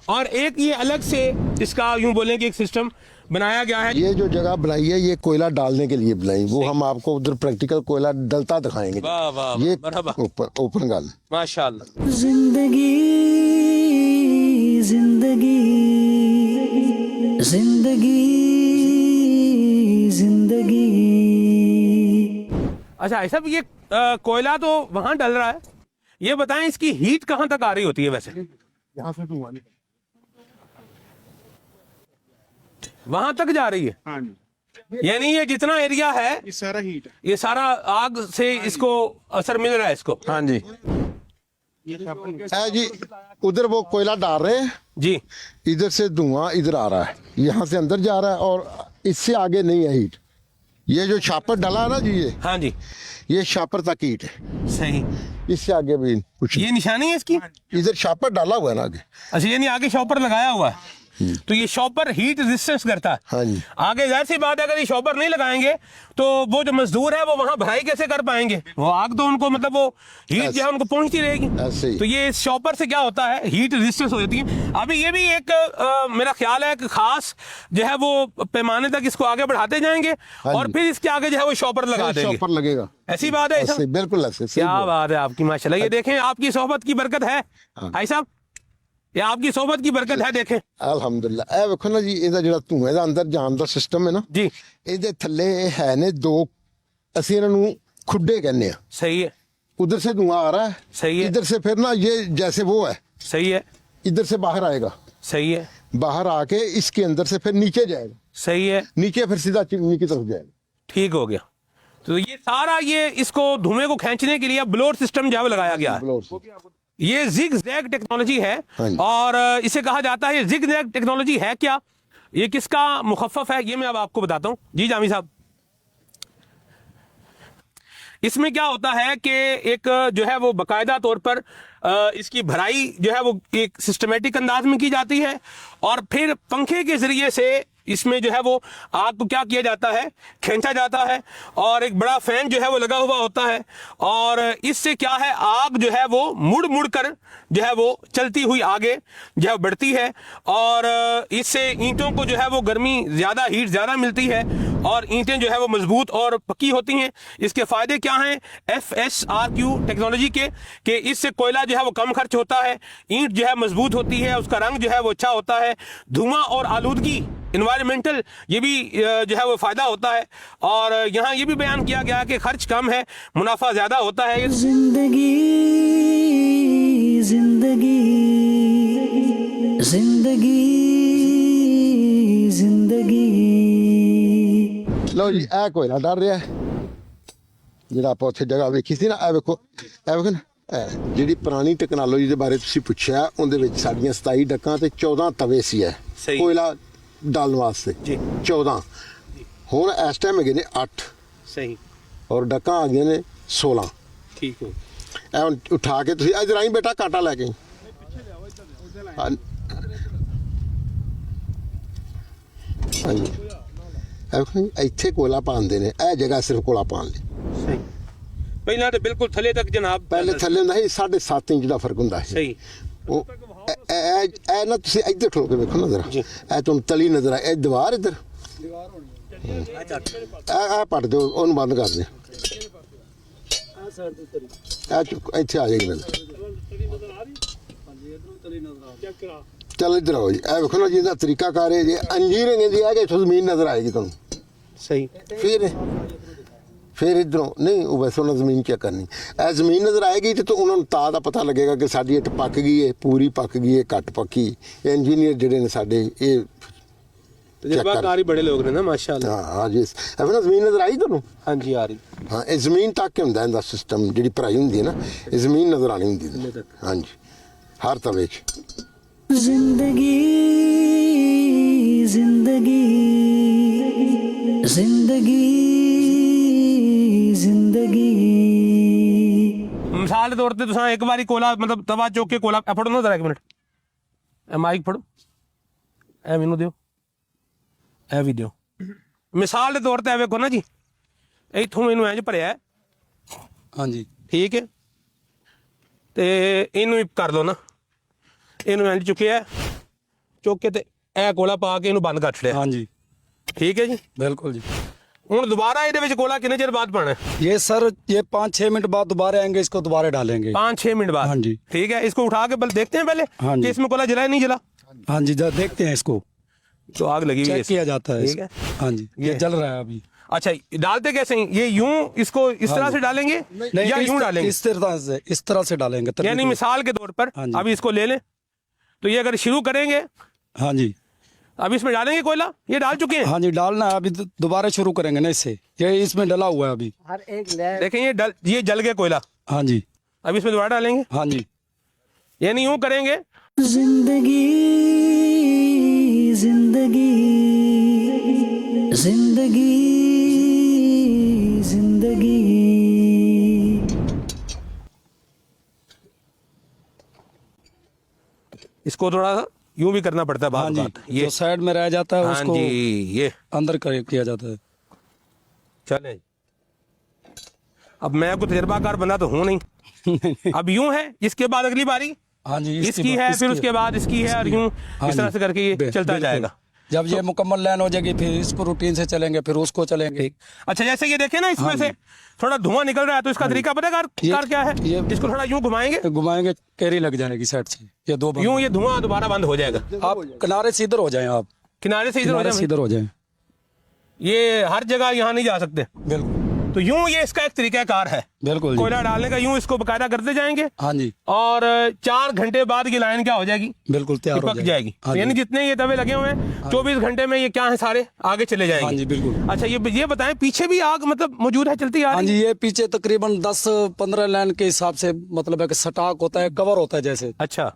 और एक ये अलग से इसका यूं बोलें कि एक सिस्टम बनाया गया है। ये जो जगह बनाई है ये कोयला डालने के लिए बनाई, वो हम आपको उधर प्रैक्टिकल कोयला डलता दिखाएंगे। वाह वाह, ये मरहबा, ओपन गल। माशाल्लाह। जिंदगी जिंदगी जिंदगी जिंदगी। अच्छा, ऐसा भी ये कोयला तो वहां डल रहा है, ये बताएं इसकी हीट कहाँ तक आ रही होती है? वैसे यहाँ से धुआं वहां तक जा रही है। हाँ जी, यानी ये जितना एरिया है ये सारा हीट है। ये सारा आग से इसको असर मिल रहा है इसको। हाँ जी, है जी। उधर वो कोयला डाल रहे हैं जी, इधर से धुआं इधर आ रहा है, यहाँ से अंदर जा रहा है और इससे आगे नहीं है हीट। ये जो शापर डाला है ना जी, हाँ जी, ये शापर तक हीट है, सही। इससे आगे भी कुछ ये निशानी है इसकी? इधर शापर डाला हुआ है ना आगे। अच्छा, यानी आगे शॉपर लगाया हुआ है, तो ये शॉपर हीट रेजिस्टेंस करता है। हाँ जी। आगे जाहिर सी बात है, अगर ये शॉपर नहीं लगाएंगे तो वो जो मजदूर है वो वहां भराई कैसे कर पाएंगे? वो आग तो उनको, मतलब वो हीट जो है उनको पहुंचती रहेगी। ऐसे ही। तो ये इस शॉपर से क्या होता है, हीट रेजिस्टेंस हो जाती है। अभी ये भी एक मेरा ख्याल है कि खास जो है वो पैमाने तक इसको आगे बढ़ाते जाएंगे हाँ और जी। फिर इसके आगे जो है वो शॉपर लगा देंगे। शॉपर लगेगा। ऐसी बात है? ऐसे, बिल्कुल ऐसे। सही क्या बोल। बात है आपकी, माशाल्लाह। ये देखें, आपकी सोहबत की बरकत है भाई साहब, ये आपकी सोहबत की बरकत है। देखें अल्हम्दुलिल्लाह। ए वेखो ना जी, ਇਹਦਾ ਜਿਹੜਾ ਧੂਏ ਦਾ ਅੰਦਰ ਜਾਣ ਦਾ ਸਿਸਟਮ ਹੈ ਨਾ जी, ਇਹਦੇ ਥੱਲੇ ਹੈ ਨੇ ਦੋ, ਅਸੀਂ ਇਹਨਾਂ ਨੂੰ ਖੁੱਡੇ ਕਹਿੰਦੇ ਆ। सही है, उधर से धुआं आ रहा है, सही है, इधर से फिर ना ये जैसे वो है, सही है, इधर से बाहर आएगा, सही है, बाहर आके इसके अंदर से फिर नीचे जाएगा, सही है, नीचे फिर सीधा चिमनी की तरफ जाएगा। ठीक हो गया। तो ये सारा ये इसको धुएं को खींचने के लिए ब्लोअर सिस्टम जो है वो लगाया गया है। ब्लोअर से। ये जिग जैग टेक्नोलॉजी है हाँ जी। और इसे कहा जाता है, ये जिग जैग टेक्नोलॉजी है क्या, ये किसका मुखफ़फ़ है, ये मैं अब आपको बताता हूँ। जी जामी साहब, इसमें क्या होता है कि एक जो है वो बाकायदा तौर पर इसकी भराई जो है वो एक सिस्टमेटिक अंदाज में की जाती है और फिर पंखे के जरिए से इसमें जो है वो आग को क्या किया जाता है, खींचा जाता है, और एक बड़ा फैन जो है वो लगा हुआ होता है, और इससे क्या है, आग जो है वो मुड़ मुड़ कर जो है वो चलती हुई आगे जो है बढ़ती है, और इससे ईंटों को जो है वो गर्मी ज़्यादा, हीट ज़्यादा मिलती है, और ईंटें जो है वो मजबूत और पक्की होती हैं। इसके फ़ायदे क्या हैं FSRQ टेक्नोलॉजी के, कि इससे कोयला जो है वो कम खर्च होता है, ईंट जो है मजबूत होती है, उसका रंग जो है वो अच्छा होता है, धुआं और आलूदगी इन्वायरमेंटल ये भी जो है वो फ़ायदा होता है। और यहाँ ये भी बयान किया गया कि खर्च कम है, मुनाफा ज़्यादा होता है। जिंदगी जिंदगी जिंदगी जिंदगी। ਲਓ ਜੀ ਇਹ ਕੋਇਲਾ ਡਰ ਰਿਹਾ ਹੈ ਜਿਹੜਾ ਆਪਾਂ ਉੱਥੇ ਜਗ੍ਹਾ ਵੇਖੀ ਸੀ ਨਾ। ਇਹ ਵੇਖੋ ਨਾ, ਇਹ ਜਿਹੜੀ ਪੁਰਾਣੀ ਟੈਕਨੋਲੋਜੀ ਦੇ ਬਾਰੇ ਤੁਸੀਂ ਪੁੱਛਿਆ, ਉਹਦੇ ਵਿੱਚ ਸਾਡੀਆਂ 27 ਡੱਕਾਂ ਤੇ 14 ਤਵੇ ਸੀ ਹੈ ਕੋਇਲਾ ਡਾਲਣ ਵਾਸਤੇ ਜੀ। 14 ਹੁਣ ਇਸ ਟਾਈਮ ਹੈਗੇ ਨੇ 8 ਸਹੀ, ਔਰ ਡੱਕਾਂ ਆ ਗਈਆਂ ਨੇ 16। ਠੀਕ ਹੋ। ਇਹ ਹੁਣ ਉਠਾ ਕੇ ਤੁਸੀਂ ਇੱਧਰ ਆਈ ਬੇਟਾ, ਕਾਂਟਾ ਲੈ ਕੇ ਹਾਂਜੀ। ਇੱਥੇ ਕੋਲਾ ਪਾਉਂਦੇ ਨੇ, ਇਹ ਜਗ੍ਹਾ ਸਿਰਫ ਕੋਲਾ ਪਾਉਣ ਲਈ। ਸਹੀ, ਪਹਿਲਾਂ ਤਾਂ ਬਿਲਕੁਲ ਥੱਲੇ ਤੱਕ ਜਨਾਬ, ਪਹਿਲੇ ਥੱਲੇ ਹੁੰਦਾ ਸੀ 7.5 ਇੰਚ ਦਾ ਫਰਕ ਹੁੰਦਾ ਸੀ। ਸਹੀ, ਉਹ ਇਹ ਨਾ ਤੁਸੀਂ ਇੱਧਰ ਖਲੋ ਕੇ ਵੇਖੋ ਨਾ ਜ਼ਰਾ, ਇਹ ਤੁਹਾਨੂੰ ਤਲੀ ਨਜ਼ਰ ਆ, ਇਹ ਦੀਵਾਰ ਇੱਧਰ ਇਹ ਪੱਟ ਦਿਓ, ਉਹਨੂੰ ਬੰਦ ਕਰ ਦਿਓ। ਇੱਥੇ ਆ ਜਾਏਗੀ ਨਜ਼ਰ। ਚੱਲ ਇੱਧਰ ਆਓ ਜੀ, ਇਹ ਵੇਖੋ ਨਾ ਜਿਹਦਾ ਤਰੀਕਾਕਾਰ ਹੈ ਜੀ, ਇੰਜੀਨੀਅਰਿੰਗ ਦੀ ਹੈ ਕਿ ਇੱਥੋਂ ਜ਼ਮੀਨ ਨਜ਼ਰ ਆਏਗੀ ਤੁਹਾਨੂੰ। ਸਹੀ, फिर इधरों नहीं, वो वैसे उन्होंने ज़मीन क्या करनी, ऐ ज़मीन नज़र आएगी तो उन्होंने ता दा पता लगेगा कि साडी इट पक गई है, पूरी पक गई है, घट पकी। इंजीनियर जिहड़े ने साडे ये तजर्बाकारी बड़े लोग ने ना माशाअल्लाह। हाँ जी, है ना ज़मीन नज़र आई तुहानूं? हाँ जी आ रही। हाँ, ये ज़मीन तक हुंदा इहदा सिस्टम, जिहड़ी भराई हुंदी है ना, ये ज़मीन नज़र आनी हुंदी है। हाँ जी, हर तवे च जिंदगी जिंदगी जिंदगी जिंदगी। मिसाल के तौर पर तुसां एक बारी कोला मतलब तवा चुक के कोला फड़ो ना, जरा एक मिनट माइक फड़ो, ए मैनू दिओ, ए भी दिओ। मिसाल के तौर पर वेखो ना जी, इत्थों मैनू इंज भरिया, हाँ जी ठीक है, ते इनू कर लो ना, इनू इंज चुकिया, चुक के ते ए कोला पा के इनू बंद कर छड़िया। हाँ जी ठीक है जी, बिल्कुल जी। हूँ दोबारा ये कोला कितने चेर बाद पाना है? ये सर ये 5-6 मिनट बाद दोबारा आएंगे, इसको दोबारा डालेंगे 5-6 मिनट बाद। हाँ जी ठीक है, इसको उठा के देखते हैं पहले हाँ जी, कि इसमें कोला जला नहीं जला। हाँ जी देखते हैं इसको, तो आग लगी हुई है, चेक किया जाता है। ठीक है, हाँ जी ये जल रहा है अभी। अच्छा, डालते कैसे हैं? ये यूं इसको इस तरह से डालेंगे या यूं डालेंगे? इस तरह से डालेंगे। यानी मिसाल के तौर पर अभी इसको ले लें, तो ये अगर शुरू करेंगे, हाँ जी अब इसमें डालेंगे कोयला, ये डाल चुके हैं। हाँ जी डालना है, अभी दोबारा शुरू करेंगे ना इससे, ये इसमें डला हुआ है अभी। हर एक देखें ये जल गया कोयला। हाँ जी अब इसमें दोबारा डालेंगे। हाँ जी, यानी यूं करेंगे, जिंदगी जिंदगी जिंदगी जिंदगी। इसको थोड़ा सा यूं भी करना पड़ता है हाँ बात जी, बात। ये जो साइड में रह जाता है हाँ उसको जी, ये अंदर किया जाता है। चले, अब मैं कोई तजर्बाकार बंदा तो हूं नहीं। अब यूं है, इसके बाद अगली बारी हाँ जी इसकी है, फिर उसके बाद इसकी है, और यूं इस तरह से करके ये चलता जाएगा। जब ये मुकम्मल लाइन हो जाएगी फिर इसको रूटीन से चलेंगे, फिर उसको चलेंगे। अच्छा, जैसे ये देखे ना, इसमें से थोड़ा धुआं निकल रहा है, तो इसका तरीका पता है कार क्या है? इसको थोड़ा यूं घुमाएंगे, कैरी लग जाएगी साइड से, ये दो यूं, ये धुआं दोबारा बंद हो जाएगा। आप किनारे से इधर हो जाएं, आप किनारे से इधर हो जाएं। ये हर जगह यहाँ नहीं जा सकते। बिल्कुल, तो यूं ये इसका एक तरीका कार है बिल्कुल कोयला डालने का। यूं इसको बकायदा करते जाएंगे। हाँ जी, और 4 घंटे बाद ये लाइन क्या हो जाएगी? बिल्कुल तैयार हो जाएगी। हाँ यानी जितने ये तवे लगे हुए हैं 24 घंटे में ये क्या है, सारे आगे चले जाएंगे। हाँ जी बिल्कुल। अच्छा, ये बताएं, पीछे भी आग मतलब मौजूद है, चलती आ रही? हाँ जी, ये पीछे तकरीबन 10-15 लाइन के हिसाब से, मतलब है कि स्टॉक होता है, कवर होता है जैसे। अच्छा,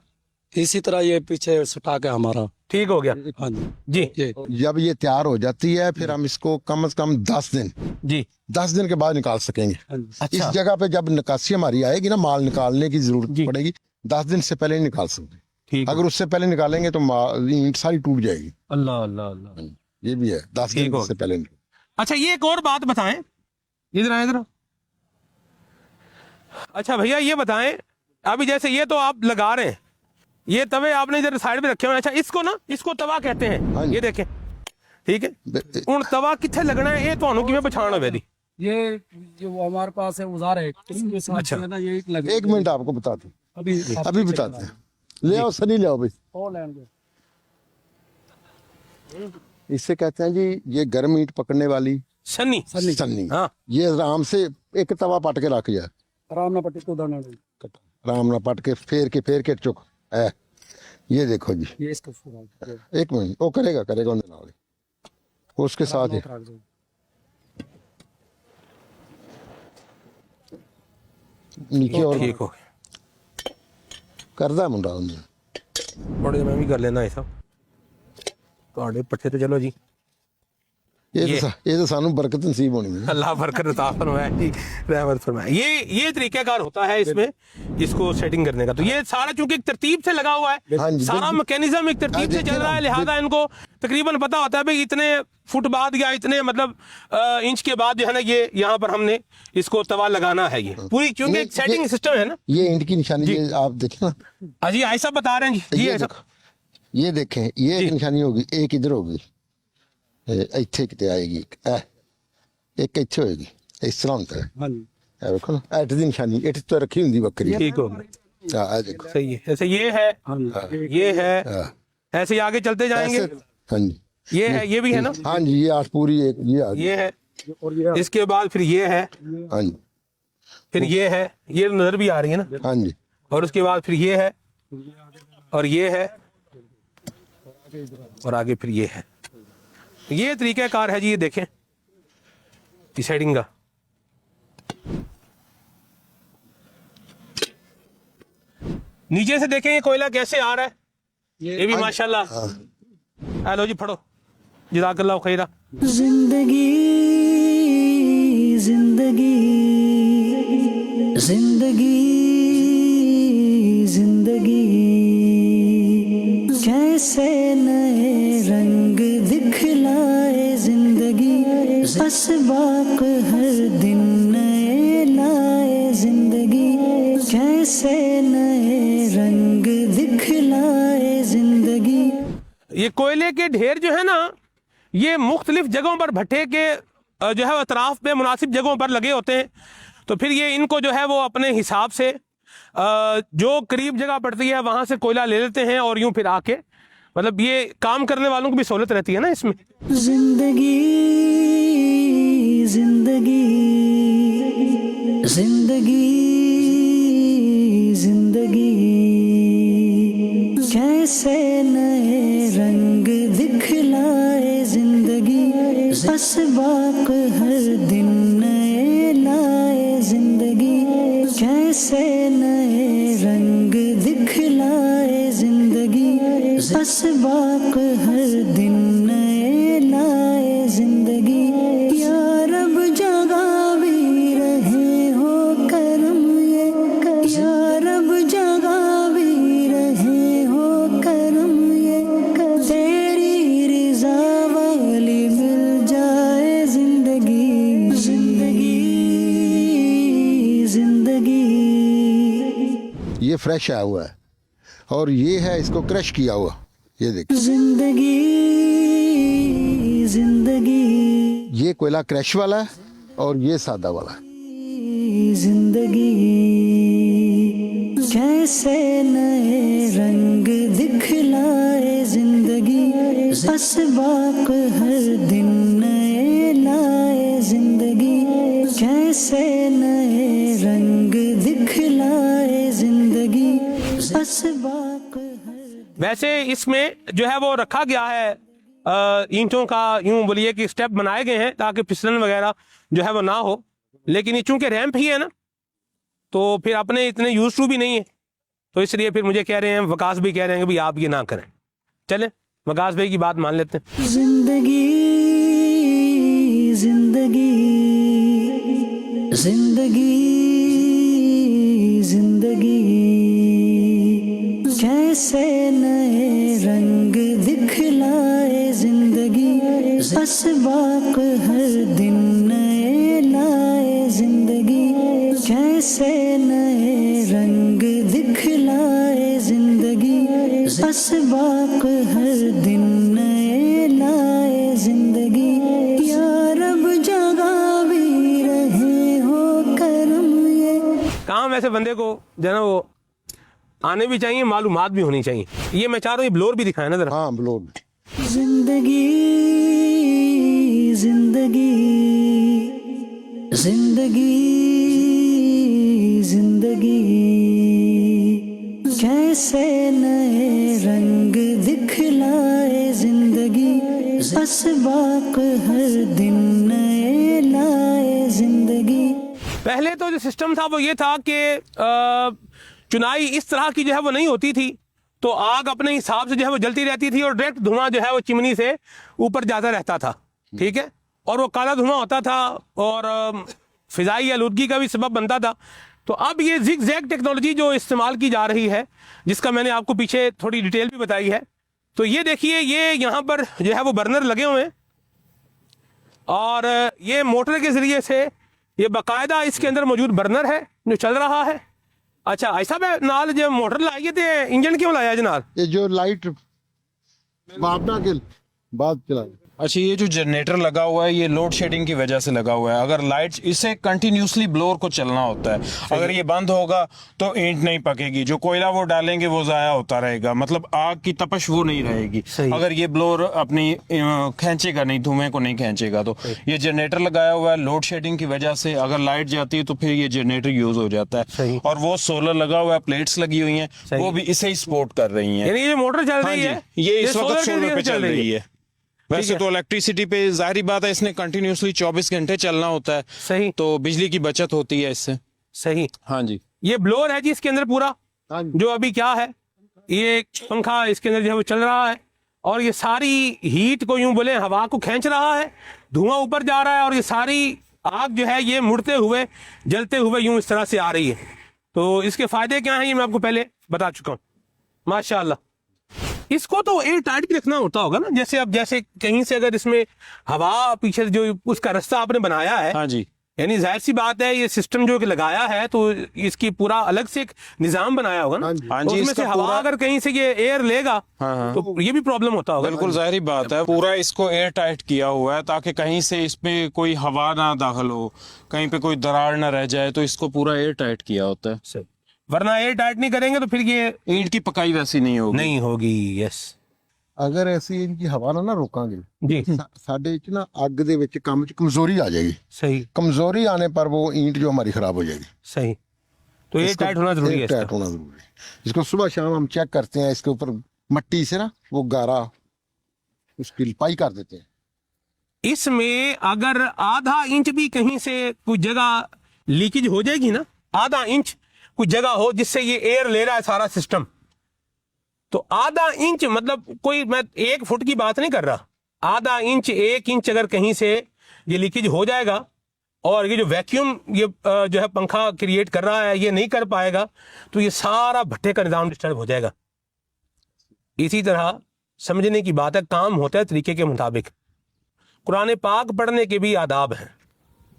इसी तरह ये पीछे स्टॉक है हमारा। ठीक हो गया। हाँ जी जी, जब ये तैयार हो जाती है फिर हम इसको कम से कम 10 दिन जी 10 दिन के बाद निकाल सकेंगे। अच्छा, इस जगह पे जब निकासी हमारी आएगी ना, माल निकालने की जरूरत पड़ेगी, 10 दिन से पहले नहीं निकाल सकते। ठीक, अगर उससे पहले निकालेंगे तो ईंट सारी टूट जाएगी। अल्लाह अल्लाह अल्लाह। ये भी है 10 ठीक दिन हो से पहले। अच्छा ये एक और बात बताएं, इधर आए इधर। अच्छा भैया ये बताएं, अभी जैसे ये तो आप लगा रहे हैं, ये तवे आपने इधर साइड में रखे हुए हैं, अच्छा इसको ना, इसको तवा कहते हाँ हैं, जी। ये देखें, ठीक है। उन तवा किथे लगना है ये तो किमें पछाण होवे दी? ये जो हमारे पास है औजार है, इसके साथ अच्छा। जो है ना ये लगे। 1 मिनट आपको बताते हैं, अभी बताते हैं। ले आओ सनी, ले आओ भाई। इससे कहते हैं जी ये गर्म ईंट पकड़ने वाली सन्नी। सन्नी। हाँ। ये आराम से एक तवा पट के रख जाए, आराम ना पट्टी तो दाना नहीं। आराम ना पट के फेर के चुक है। ये देखो जी, ये इसको फुरा 1 मिनट वो करेगा उनके नाल उसके साथ ही। नीचे और ठीक हो करदा मुंडा ਉਹਨੇ थोड़े मैं भी कर लेना ये सब ਤੁਹਾਡੇ पट्ठे तो चलो जी, ये तो सानू बरकत नसीब होनी है। अल्लाह बरकत अता फरमाए जी, रहमत फरमाए। ये तरीकाकार होता है इसमें इसको सेटिंग करने का। तो ये सारा चूंकि एक तरतीब से लगा हुआ हाँ है, जी, सारा मैकेनिज्म एक तरतीब से चल रहा है, लिहाजा इनको तकरीबन पता होता है भाई इतने फुट बाद या इतने मतलब इंच के बाद जो है ना ये यहाँ पर हमने इसको तवा लगाना है। ये पूरी चूंकि एक सेटिंग सिस्टम है ना। ये ईंट की निशानी ये आप देखें ना, अजी ऐसा बता रहे हैं जी, ये ऐसा देखो, ये देखें, ये एक निशानी होगी, एक इधर होगी, ਇੱਥੇ ਕਿਤੇ ਆਏਗੀ ਇੱਕ ਇੱਥੇ ਹੋਏਗੀ, ਇਸ ਤਰ੍ਹਾਂ ਹੁੰਦਾ ਹੈ। ਹਾਂਜੀ ਇਹ ਵੇਖੋ ਨਾ, ਐਟ ਦੀ ਨਿਸ਼ਾਨੀ ਇੱਥੇ ਤੋਂ ਰੱਖੀ ਹੁੰਦੀ ਬੱਕਰੀ। ठीक हो ਆ ਦੇਖੋ सही है। ऐसे ये है, ये है, ऐसे ही आगे चलते जाएंगे। हाँ जी ये है, ये भी है ना, हाँ जी, ये 8 पूरी एक ये आ गई। ये है, इसके बाद फिर ये है, हाँ जी फिर ये है, ये नजर भी आ रही है ना, हाँ जी और उसके बाद फिर ये है, और ये है, और आगे फिर ये है। ये तरीकाकार है जी, ये देखें इस सेटिंग का। नीचे से देखें ये कोयला कैसे आ रहा है, ये भी माशाल्लाह। हेलो जी, फड़ो, जज़ाकल्लाह खैरा। जिंदगी जिंदगी जिंदगी जिंदगी कैसे नए रंग दिखलाए जिंदगी, असबाक हर दिन नए लाए जिंदगी, कैसे नए रंग दिखलाए जिंदगी। ये कोयले के ढेर जो है ना, ये मुख्तलिफ जगहों पर भट्टे के जो है अतराफ पे मुनासिब जगहों पर लगे होते हैं। तो फिर ये इनको जो है वो अपने हिसाब से जो करीब जगह पड़ती है वहाँ से कोयला ले लेते हैं, और यूं फिर आके मतलब ये काम करने वालों को भी सहूलत रहती है ना इसमें। जिंदगी जिंदगी जिंदगी जिंदगी कैसे नए रंग दिखलाए जिंदगी, असबाक हर दिन नए लाए जिंदगी, कैसे नए रंग दिखलाए जिंदगी, असबाक हर दिन नए लाए जिंदगी। या रब जगावी रहे हो करम ये, या रब जगावी रहे हो करम ये, तेरी रिजा वाली मिल जाए जिंदगी। जिंदगी जिंदगी ये फ्रेश आया हुआ है, और ये है इसको क्रश किया हुआ, ये देखिए। जिंदगी जिंदगी ये कोयला क्रश वाला है और ये सादा वाला है। जिंदगी कैसे नए रंग दिखलाए जिंदगी, असबाक हर दिन नए लाए जिंदगी, कैसे नए रंग दिखलाए जिंदगी, असबाक हर। वैसे इसमें जो है वो रखा गया है ईंटों का, यूं बोलिए कि स्टेप बनाए गए हैं ताकि फिसलन वगैरह जो है वो ना हो। लेकिन ये चूंकि रैंप ही है ना, तो फिर अपने इतने यूज टू भी नहीं है, तो इसलिए फिर मुझे कह रहे हैं, वकास भी कह रहे हैं कि भाई आप ये ना करें। चलें वकास भाई की बात मान लेते हैं। जिंदगी जिंदगी जिंदगी जिंदगी कैसे नए रंग दिखलाए जिंदगी, कैसे नए रंग दिखलाए जिंदगी, असबाक हर दिन नए लाए जिंदगी। या रब जगा भी रहे हो करम ये। काम ऐसे बंदे को जो है ना वो आने भी चाहिए, मालूमात भी होनी चाहिए। ये मैं चाह रहा हूँ ये ब्लोर भी दिखाए ना जरा। हाँ ब्लोड जिंदगी जिंदगी जिंदगी जिंदगी, कैसे नए रंग दिखलाए जिंदगी, असबाक हर दिन नए लाए जिंदगी। पहले तो जो सिस्टम था वो ये था कि चुनाई इस तरह की जो है वो नहीं होती थी, तो आग अपने हिसाब से जो है वो जलती रहती थी और डायरेक्ट धुआं जो है वो चिमनी से ऊपर जाता रहता था, ठीक है, और वो काला धुआं होता था और फिजाई आलूदगी का भी सबब बनता था। तो अब ये जिग जैग टेक्नोलॉजी जो इस्तेमाल की जा रही है, जिसका मैंने आपको पीछे थोड़ी डिटेल भी बताई है, तो ये देखिए ये यहाँ पर जो है वो बर्नर लगे हुए हैं और ये मोटर के ज़रिए से ये बाकायदा इसके अंदर मौजूद बर्नर है जो चल रहा है। अच्छा ऐसा नाल जो मोटर लाइए थे इंजन क्यों लाया जनाब? ये जो लाइट बापना के बाद चला। अच्छा, ये जो जनरेटर लगा हुआ है ये लोड शेडिंग की वजह से लगा हुआ है। अगर लाइट इसे कंटिन्यूसली ब्लोअर को चलना होता है, अगर ये बंद होगा तो ईंट नहीं पकेगी, जो कोयला वो डालेंगे वो जाया होता रहेगा, मतलब आग की तपश वो नहीं रहेगी अगर ये ब्लोअर अपनी खींचेगा नहीं, धुएं को नहीं खींचेगा। तो ये जनरेटर लगाया हुआ है लोड शेडिंग की वजह से, अगर लाइट जाती है तो फिर ये जनरेटर यूज हो जाता है। और वो सोलर लगा हुआ है, प्लेट्स लगी हुई है, वो भी इसे ही सपोर्ट कर रही है। ये मोटर चल रही है, ये इस वक्त सोलर पे चल रही है। वैसे तो इलेक्ट्रिसिटी पे जाहिर बात है इसने कंटिन्यूसली 24 घंटे चलना होता है, सही, तो बिजली की बचत होती है इससे। सही, हाँ जी। ये ब्लोअर है जी इसके अंदर पूरा जो अभी क्या है, ये पंखा इसके अंदर जो है वो चल रहा है और ये सारी हीट को यूं बोले हवा को खींच रहा है, धुआं ऊपर जा रहा है और ये सारी आग जो है ये मुड़ते हुए जलते हुए यूं इस तरह से आ रही है। तो इसके फायदे क्या हैं ये मैं आपको पहले बता चुका हूँ माशाल्लाह। इसको तो एयर टाइट भी रखना होता होगा ना, जैसे अब जैसे कहीं से अगर इसमें हवा पीछे जो उसका रास्ता आपने बनाया है, हाँ जी, यानी जाहिर सी बात है ये सिस्टम जो कि लगाया है तो इसकी पूरा अलग से एक निजाम बनाया होगा ना। हाँ जी, उसमें से हवा अगर कहीं से ये एयर लेगा तो ये भी प्रॉब्लम होता होगा। बिल्कुल जाहिर बात है, पूरा इसको एयर टाइट किया हुआ है ताकि कहीं से इसमें कोई हवा ना दाखिल हो, कहीं पे कोई दरार ना रह जाए, तो इसको पूरा एयर टाइट किया होता है। वरना एयर टाइट नहीं करेंगे तो फिर ये ईंट की पकाई वैसी नहीं होगी। यस, अगर ऐसी इनकी हवा ना रोकांगे जी साडे च ना आग दे विच काम च कमजोरी आ जाएगी। सही, कमजोरी आने पर वो ईंट जो हमारी खराब हो जाएगी। सही, तो एयर टाइट होना जरूरी है। टाइट होना जरूरी है। इसको सुबह शाम हम चेक करते हैं, इसके ऊपर मट्टी से ना वो गारा उसकी लिपाई कर देते हैं। इसमें अगर आधा इंच भी कहीं से कोई जगह लीकेज हो जाएगी ना, आधा इंच कोई जगह हो जिससे ये एयर ले रहा है सारा सिस्टम, तो आधा इंच मतलब कोई मैं 1 फुट की बात नहीं कर रहा, आधा इंच 1 इंच अगर कहीं से ये लीकेज हो जाएगा और ये जो वैक्यूम ये जो है पंखा क्रिएट कर रहा है ये नहीं कर पाएगा तो ये सारा भट्टे का निजाम डिस्टर्ब हो जाएगा। इसी तरह समझने की बात है, काम होता है तरीके के मुताबिक। कुरान पाक पढ़ने के भी आदाब हैं,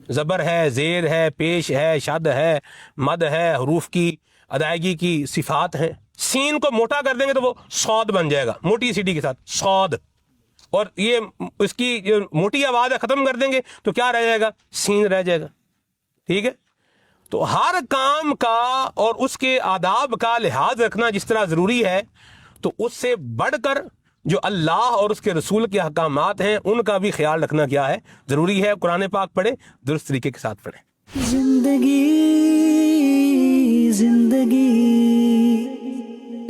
ज़बर है, ज़ेर है, पेश है, शद है, मद है, हरूफ की अदायगी की सिफात हैं। सीन को मोटा कर देंगे तो वो सौद बन जाएगा, मोटी सीटी के साथ सौद, और ये इसकी जो मोटी आवाज़ है ख़त्म कर देंगे तो क्या रह जाएगा, सीन रह जाएगा। ठीक है, तो हर काम का और उसके आदाब का लिहाज रखना जिस तरह ज़रूरी है, तो उससे बढ़कर जो अल्लाह और उसके रसूल के अहकामात हैं उनका भी ख्याल रखना क्या है, ज़रूरी है। कुरान पाक पढ़े, दुरुस्त तरीके के साथ पढ़े। जिंदगी जिंदगी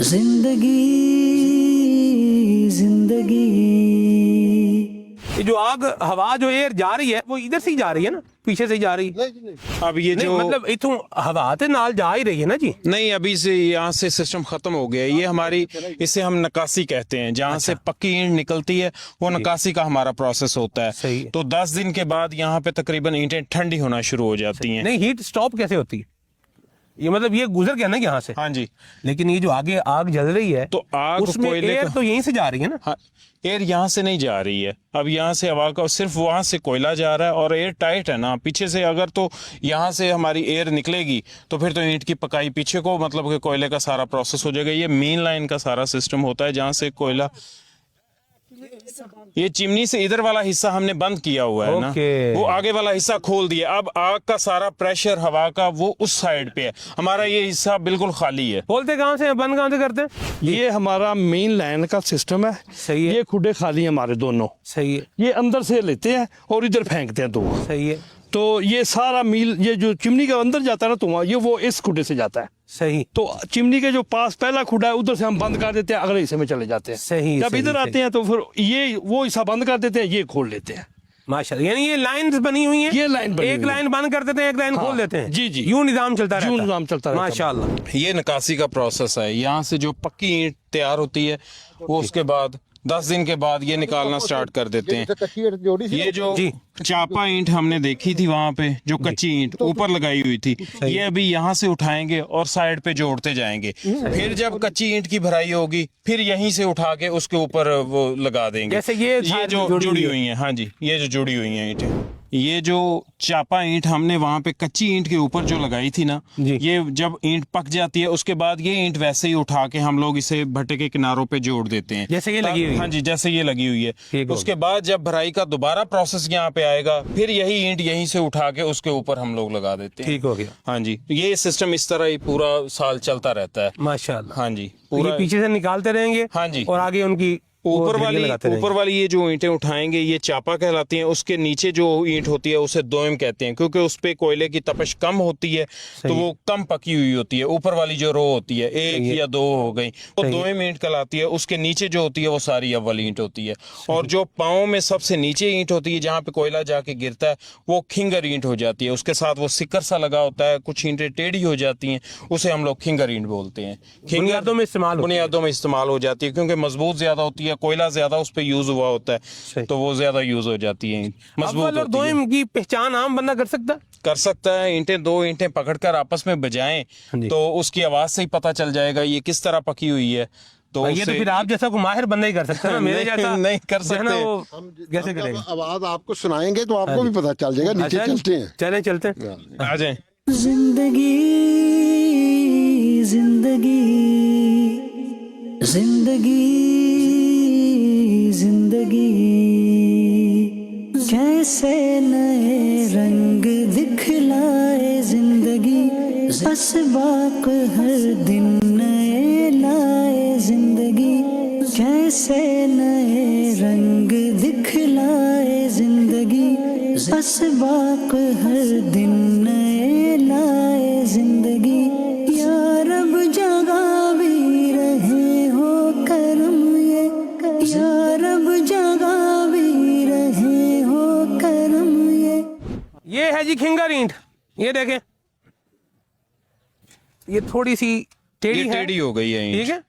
जिंदगी जिंदगी, ये जो आग हवा जो एयर जा रही है वो इधर से ही जा रही है ना, पीछे से ही जा रही है। अब ये नहीं, जो मतलब इथों हवा ते नाल जा ही रही है ना जी। नहीं, अभी से यहाँ से सिस्टम खत्म हो गया है। ये हमारी, इसे हम नकासी कहते हैं, जहाँ से पक्की ईंट निकलती है वो नकासी का हमारा प्रोसेस होता है। तो 10 दिन के बाद यहाँ पे तकरीबन ईंटें ठंडी होना शुरू हो जाती हैं। नहीं, हीट स्टॉप कैसे होती है? ये मतलब ये गुजर गया ना यहाँ से। हाँ जी। लेकिन ये जो आगे आग जल रही है तो आग उसमें कोयले एयर का- तो यहीं से जा रही है ना। हाँ, एयर यहाँ से नहीं जा रही है, अब यहाँ से हवा का सिर्फ वहाँ से कोयला जा रहा है और एयर टाइट है ना पीछे से। अगर तो यहाँ से हमारी एयर निकलेगी तो फिर तो ईंट की पकाई पीछे को मतलब कि कोयले का सारा प्रोसेस हो जाएगा। ये मेन लाइन का सारा सिस्टम होता है जहाँ से कोयला, ये चिमनी से इधर वाला हिस्सा हमने बंद किया हुआ है ना, ओके। वो आगे वाला हिस्सा खोल दिया। अब आग का सारा प्रेशर हवा का वो उस साइड पे है, हमारा ये हिस्सा बिल्कुल खाली है। बोलते कहाँ से हैं, बंद कहाँ से करते हैं? ये हमारा मेन लाइन का सिस्टम है। सही है। ये खुडे खाली हैं हमारे दोनों। सही है। ये अंदर से लेते हैं और इधर फेंकते हैं धुआं। सही है। तो ये सारा मील, ये जो चिमनी के अंदर जाता है ना धुआं, ये वो इस खुडे से जाता है। सही। तो चिमनी के जो पास पहला खुडा है उधर से हम बंद कर देते हैं, अगले हिस्से में चले जाते हैं। सही, जब सही, इधर सही। आते हैं तो फिर ये वो हिस्सा बंद कर देते हैं, ये खोल लेते हैं। माशाल्लाह, यानी ये लाइन बनी हुई है। ये लाइन बनी एक हुई है। लाइन बंद कर देते हैं, एक लाइन हाँ, खोल देते हैं। जी, जी। यूं निजाम चलता रहता है। यूं निजाम चलता रहता है। माशाल्लाह। ये निकासी का प्रोसेस है। यहाँ से जो पक्की ईंट तैयार होती है वो उसके बाद 10 दिन के बाद ये निकालना स्टार्ट कर देते हैं। ये जो जी। चापा ईंट हमने देखी थी वहां पे, जो कच्ची ईंट ऊपर लगाई हुई थी, ये अभी यहाँ से उठाएंगे और साइड पे जोड़ते जाएंगे। फिर जब कच्ची ईंट की भराई होगी फिर यहीं से उठा के उसके ऊपर वो लगा देंगे। जैसे ये जो जुड़ी हुई है, हाँ जी, ये जो जुड़ी हुई है ईंटें, ये जो चापा ईंट हमने वहां पे कच्ची ईंट के ऊपर जो लगाई थी ना, जी। ये जब ईंट पक जाती है उसके बाद ये ईंट वैसे ही उठा के हम लोग इसे भट्टे के किनारों पे जोड़ देते हैं, जैसे ये लगी हुई है। हाँ जी, जैसे ये लगी हुई ठीक है। हो उसके बाद जब भराई का दोबारा प्रोसेस यहाँ पे आएगा फिर यही ईंट यहीं से उठा के उसके ऊपर हम लोग लगा देते हैं। ठीक हो गया। हाँ जी, ये सिस्टम इस तरह ही पूरा साल चलता रहता है। माशाल्लाह। हाँ जी, तो ये पूरा पीछे से निकालते रहेंगे। हाँ जी। और आगे उनकी वो ऊपर ढेरियां वाली लगाते रहेंगे। ऊपर वाली ये जो ईंटें उठाएंगे ये चापा कहलाती हैं। उसके नीचे जो ईंट होती है उसे दोयम कहते हैं, क्योंकि उस पे कोयले की तपश कम होती है तो वो कम पकी हुई होती है। ऊपर वाली जो रो होती है, एक या दो हो गई, वो दोयम ईंट कहलाती है। उसके नीचे जो होती है वो सारी अव्वल ईंट होती है। और जो पाँव में सबसे नीचे ईंट होती है जहाँ पे कोयला जाके गिरता है वो खिंगर ईंट हो जाती है। उसके साथ वो सिक्कर सा लगा होता है, कुछ ईंटें टेढ़ी हो जाती हैं, उसे हम लोग खिंगर ईंट बोलते हैं। बुनियादों में इस्तेमाल होती है। बुनियादों में इस्तेमाल हो जाती है क्योंकि मजबूत ज्यादा होती है, कोयला ज्यादा उस पे यूज हुआ होता है तो वो ज्यादा यूज हो जाती है, मजबूत अव्वल और होती है। दोयम की पहचान आम बंदा कर सकता है? कर सकता है। ईंटें दो ईंटें पकड़कर आपस में बजाएं जी। तो उसकी आवाज से ही पता चल जाएगा ये किस तरह पकी हुई है। तो ये तो उससे- फिर आप जैसा कोई माहिर बंदा ही कर सकता है ना, मेरे नहीं, जैसा नहीं कर जो है ना सकते। वो कैसे करेंगे? आवाज आपको सुनाएंगे तो आपको भी पता चल जाएगा। नीचे अच्छा, चलते हैं। चलें चलते हैं। आ जाएं। जिंदगी जिंदगी जिंदगी जिंदगी कैसे नए रंग दिखलाए जिंदगी, बस बाक हर दिन नए लाए जिंदगी, कैसे नए रंग दिखलाए जिंदगी, बस बाक हर दिन नए लाए जिंदगी। या रब जगा भी रहे हो करम ये, या रब जगा भी रहे हो करम ये है जी खिंगर ईंट। ये देखें, ये थोड़ी सी टेढ़ी ये है, टेढ़ी हो गई है ईंट। ठीक है,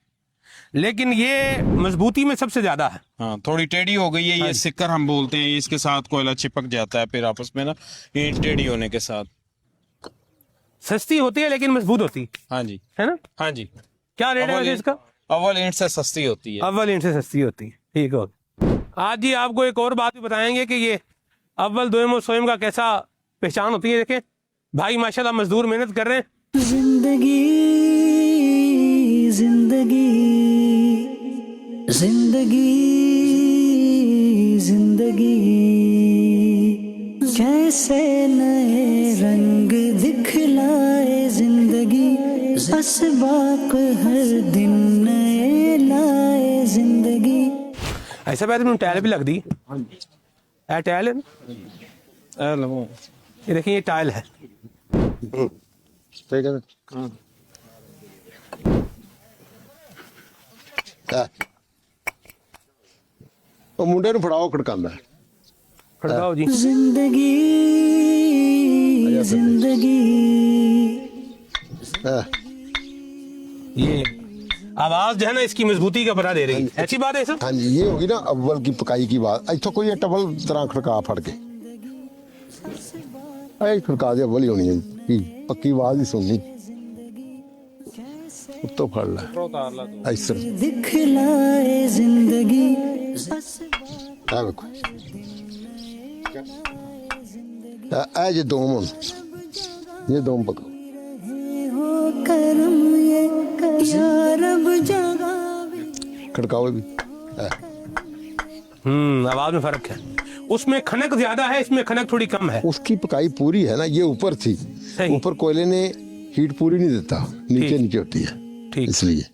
लेकिन ये मजबूती में सबसे ज्यादा है। हाँ, थोड़ी टेढ़ी हो गई है। ये सिक्कर हम बोलते हैं, इसके साथ कोयला चिपक जाता है फिर आपस में ना, ईंट टेढ़ी होने के साथ। सस्ती होती है लेकिन मजबूत होती है। हाँ जी, है ना? हाँ जी। क्या रेट है अव्वल वैसे ईंट- इसका? अव्वल ईंट से सस्ती होती है। अव्वल ईंट से सस्ती होती है। ठीक हो। आज जी आपको एक और बात भी बताएंगे कि ये अव्वल दोयम और सोयम का कैसा पहचान होती है। देखें भाई माशाल्लाह मजदूर मेहनत कर रहे हैं। जिंदगी जिंदगी जिंदगी जिंदगी कैसे नए रंग दिखलाए जिंदगी, बस बाक हर दिन नए लाए जिंदगी। ऐसा बात में टाइल भी लग दी। टाइल है ना? ये देखिए ये टाइल है। ठीक है। ਉਹ ਮੁੰਡੇ ਨੂੰ ਫੜਾਓ ਖੜਕਾਉਂਦਾ खड़काओ जी। जिंदगी जिंदगी ये आवाज जो है ना इसकी मजबूती का पता दे रही है। ऐसी बात है सर? हाँ जी, ये होगी ना अव्वल की पकाई की बात। इथों कोई टबल तरह खड़का फड़ के खड़का दे अव्वल ही होनी है कि पक्की आवाज ही सुननी। ਉੱਤੋਂ ਫੜ ਲੈ ਇਸ ਤਰ੍ਹਾਂ दिखलाए जिंदगी ਆ ਵੇਖੋ ਇਹ ਜੇ ਦੋਮ ਹੁਣ ਇਹ ਦੋਮ ਪਕਾਓ हो करम ये या रब जगावे खड़काओ भी आवाज में फर्क है, उसमें खनक ज्यादा है, इसमें खनक थोड़ी कम है। उसकी पकाई पूरी है ना, ये ऊपर थी, सही। ऊपर कोयले ने हीट पूरी नहीं देता, नीचे नीचे होती है, ठीक। इसलिए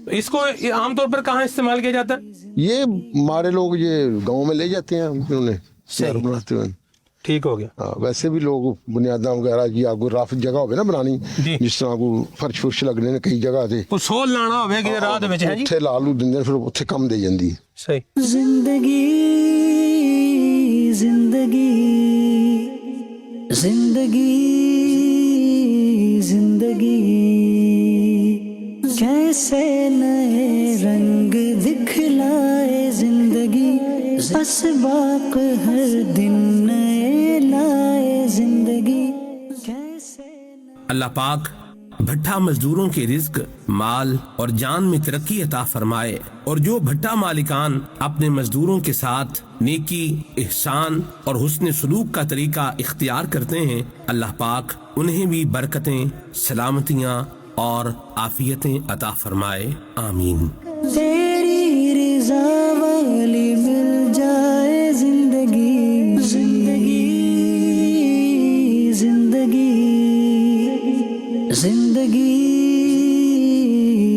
तो इसको आमतौर पर कहाँ इस्तेमाल किया जाता है? ये हमारे लोग ये गांव में ले जाते हैं, उन्होंने घर बनाते हुए। ठीक हो गया। हाँ, वैसे भी लोग बुनियादा वगैरह जी आगू रफ जगह हो ना बनानी, जिस तरह को फर्श फुर्श लगने ने कई जगह से ਉਹ ਸੋਲ ਲਾਣਾ ਹੋਵੇ ਕਿਤੇ ਰਾਹ ਦੇ ਵਿੱਚ ਹੈ ਜੀ। ਉੱਥੇ ਲਾ ਲੂ ਦਿੰਦੇ ਨੇ, ਫਿਰ ਉੱਥੇ ਕੰਮ ਦੇ ਜਾਂਦੀ ਹੈ। ਸਹੀ। जिंदगी जिंदगी जिंदगी जिंदगी कैसे नए रंग दिखलाए जिंदगी असबाक हर दिन नए लाए जिंदगी कैसे अल्लाह पाक भट्टा मजदूरों के रिज्क, माल और जान में तरक्की अता फरमाए, और जो भट्टा मालिकान अपने मजदूरों के साथ नेकी, एहसान और हुस्न सलूक का तरीका इख्तियार करते हैं, अल्लाह पाक उन्हें भी बरकतें, सलामतियाँ और आफियतें अता फरमाए। आमीन। तेरी रिज़ा वाली मिल जाए जिंदगी जिंदगी जिंदगी जिंदगी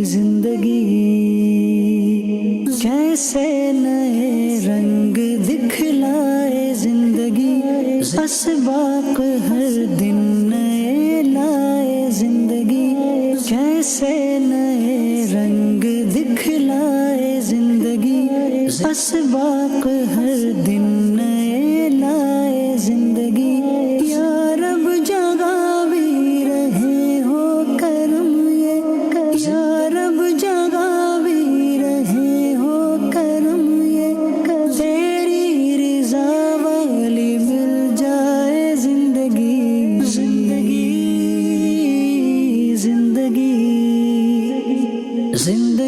जिंदगी कैसे नए रंग दिखलाए जिंदगी असबाक हर दिन नए लाए जिंदगी कैसे नए रंग दिखलाए जिंदगी असबाक हर दिन नए लाए जिंदगी या रब जगावी रहे हो करम ये या रब जगावी रहे हो करम ये तेरी रिज़ा वाली मिल जाए जिंदगी जिंदगी जिंदगी जिंदगी